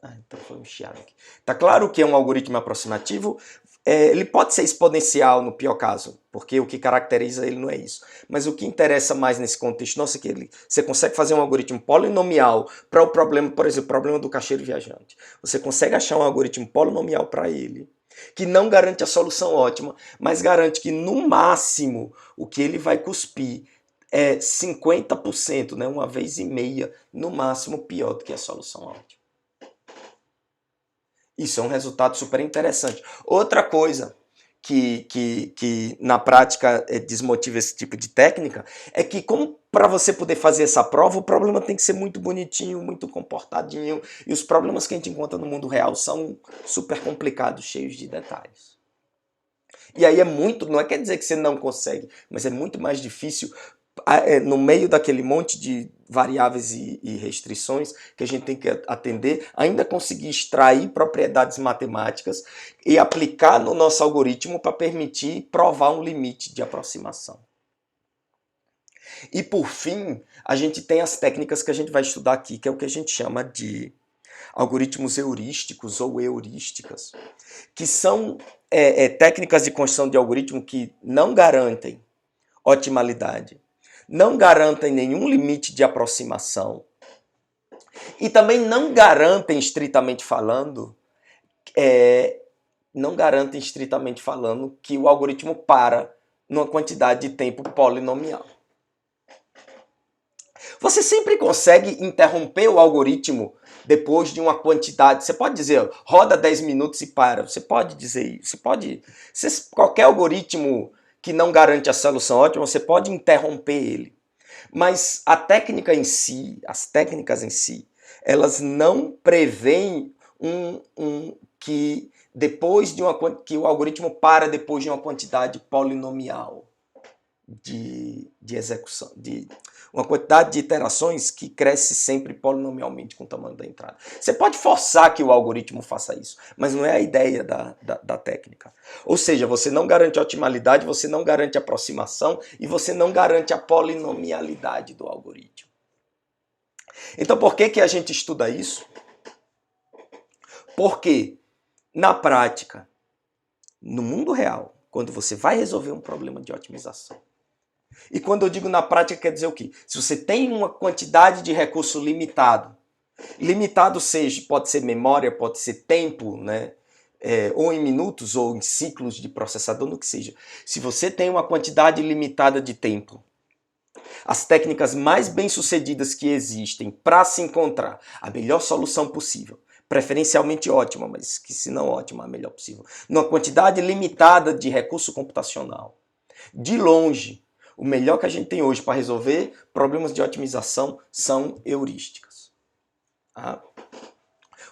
Então foi um chiado aqui. Tá claro que é um algoritmo aproximativo, ele pode ser exponencial no pior caso, porque o que caracteriza ele não é isso. Mas o que interessa mais nesse contexto nosso é que você consegue fazer um algoritmo polinomial para o problema, por exemplo, o problema do caixeiro viajante. Você consegue achar um algoritmo polinomial para ele, que não garante a solução ótima, mas garante que no máximo o que ele vai cuspir é 50%, né, uma vez e meia, no máximo pior do que a solução ótima. Isso é um resultado super interessante. Outra coisa que na prática desmotiva esse tipo de técnica é que, como para você poder fazer essa prova, o problema tem que ser muito bonitinho, muito comportadinho, e os problemas que a gente encontra no mundo real são super complicados, cheios de detalhes. E aí não quer dizer que você não consegue, mas é muito mais difícil no meio daquele monte de variáveis e restrições que a gente tem que atender, ainda conseguir extrair propriedades matemáticas e aplicar no nosso algoritmo para permitir provar um limite de aproximação. E por fim, a gente tem as técnicas que a gente vai estudar aqui, que é o que a gente chama de algoritmos heurísticos ou heurísticas, que são técnicas de construção de algoritmo que não garantem otimalidade, não garantem nenhum limite de aproximação e também não garantem, estritamente falando, que o algoritmo para numa quantidade de tempo polinomial. Você sempre consegue interromper o algoritmo depois de uma quantidade. Você pode dizer, roda 10 minutos e para. Você pode dizer isso. Qualquer algoritmo que não garante a solução ótima, você pode interromper ele. Mas a técnica em si, as técnicas em si, elas não prevêem que o algoritmo para depois de uma quantidade polinomial de execução, de uma quantidade de iterações que cresce sempre polinomialmente com o tamanho da entrada. Você pode forçar que o algoritmo faça isso, mas não é a ideia da técnica. Ou seja, você não garante a otimalidade, você não garante a aproximação e você não garante a polinomialidade do algoritmo. Então, por que a gente estuda isso? Porque, na prática, no mundo real, quando você vai resolver um problema de otimização, e quando eu digo na prática, quer dizer o quê? Se você tem uma quantidade de recurso limitado, pode ser memória, pode ser tempo, né? Ou em minutos, ou em ciclos de processador, no que seja. Se você tem uma quantidade limitada de tempo, as técnicas mais bem-sucedidas que existem para se encontrar a melhor solução possível, preferencialmente ótima, mas que se não ótima, a melhor possível, numa quantidade limitada de recurso computacional, de longe, o melhor que a gente tem hoje para resolver problemas de otimização são heurísticas. Tá?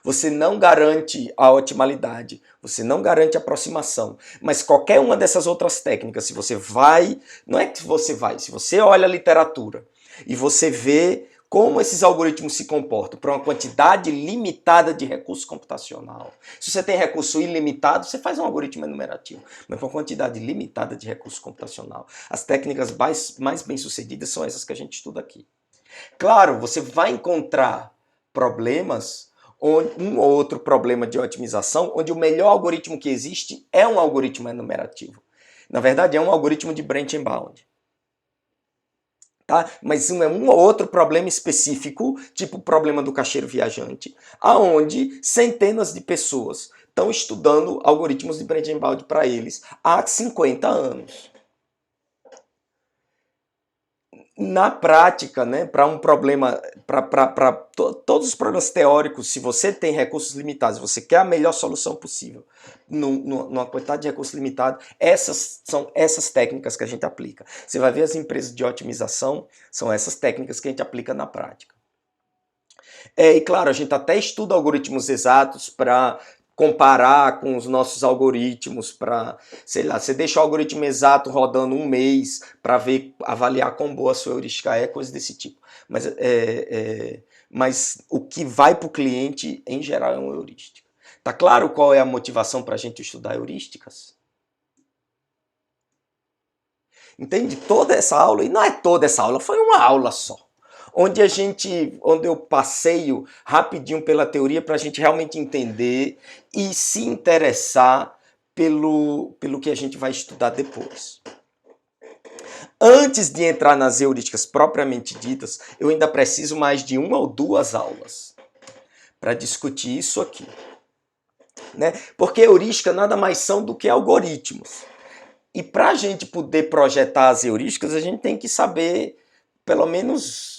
Você não garante a otimalidade, você não garante a aproximação, mas qualquer uma dessas outras técnicas, se você olha a literatura e você vê como esses algoritmos se comportam para uma quantidade limitada de recurso computacional. Se você tem recurso ilimitado, você faz um algoritmo enumerativo, mas para uma quantidade limitada de recurso computacional. As técnicas mais bem-sucedidas são essas que a gente estuda aqui. Claro, você vai encontrar problemas, um ou outro problema de otimização, onde o melhor algoritmo que existe é um algoritmo enumerativo. Na verdade, é um algoritmo de branch and bound. Tá? Mas é um ou outro problema específico, tipo o problema do caixeiro viajante, aonde centenas de pessoas estão estudando algoritmos de branch and bound para eles há 50 anos. Na prática, né, para um problema, para todos os problemas teóricos, se você tem recursos limitados, você quer a melhor solução possível, numa quantidade de recursos limitados, são essas técnicas que a gente aplica. Você vai ver as empresas de otimização, são essas técnicas que a gente aplica na prática. E claro, a gente até estuda algoritmos exatos para comparar com os nossos algoritmos, para, sei lá, você deixa o algoritmo exato rodando um mês para ver, avaliar quão boa a sua heurística é, coisa desse tipo. Mas o que vai para o cliente, em geral, é uma heurística. Tá claro qual é a motivação para a gente estudar heurísticas? Entende? Toda essa aula, e não é toda essa aula, foi uma aula só. Onde eu passeio rapidinho pela teoria para a gente realmente entender e se interessar pelo que a gente vai estudar depois. Antes de entrar nas heurísticas propriamente ditas, eu ainda preciso mais de uma ou duas aulas para discutir isso aqui. Né? Porque heurística nada mais são do que algoritmos. E para a gente poder projetar as heurísticas, a gente tem que saber, pelo menos,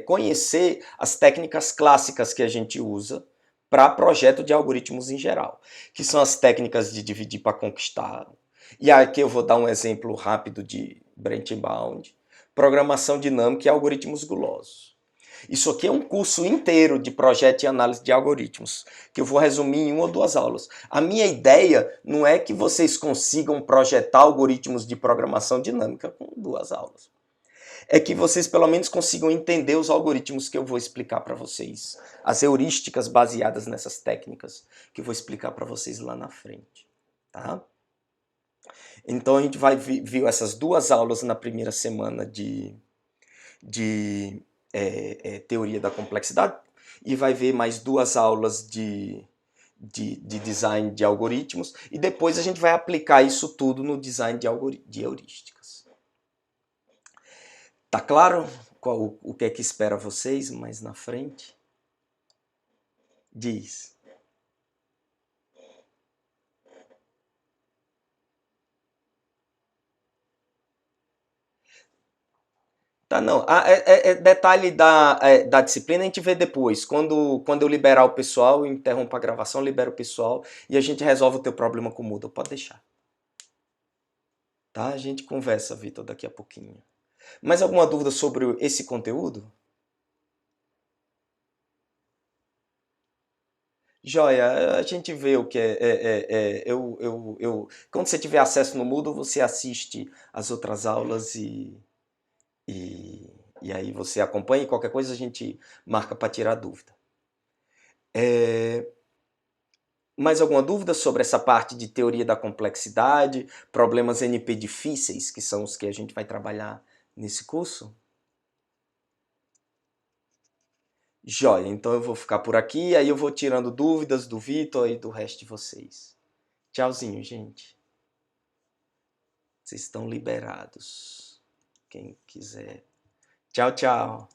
conhecer as técnicas clássicas que a gente usa para projeto de algoritmos em geral, que são as técnicas de dividir para conquistar. E aqui eu vou dar um exemplo rápido de Brent Bound, programação dinâmica e algoritmos gulosos. Isso aqui é um curso inteiro de projeto e análise de algoritmos, que eu vou resumir em uma ou duas aulas. A minha ideia não é que vocês consigam projetar algoritmos de programação dinâmica com duas aulas. É que vocês pelo menos consigam entender os algoritmos que eu vou explicar para vocês. As heurísticas baseadas nessas técnicas que eu vou explicar para vocês lá na frente. Tá? Então a gente viu essas duas aulas na primeira semana de teoria da complexidade e vai ver mais duas aulas de design de algoritmos e depois a gente vai aplicar isso tudo no design de heurísticas. Tá claro o que é que espera vocês mais na frente? Diz. Tá, não. Detalhe da disciplina a gente vê depois. Quando eu liberar o pessoal, eu interrompo a gravação, libero o pessoal e a gente resolve o teu problema com o Moodle. Pode deixar. Tá? A gente conversa, Vitor, daqui a pouquinho. Mais alguma dúvida sobre esse conteúdo? Joia, a gente vê o que quando você tiver acesso no Moodle, você assiste as outras aulas e, e aí você acompanha e qualquer coisa a gente marca para tirar dúvida. Mais alguma dúvida sobre essa parte de teoria da complexidade, problemas NP difíceis, que são os que a gente vai trabalhar nesse curso? Joia, então eu vou ficar por aqui, aí eu vou tirando dúvidas do Vitor e do resto de vocês. Tchauzinho, gente. Vocês estão liberados. Quem quiser. Tchau, tchau.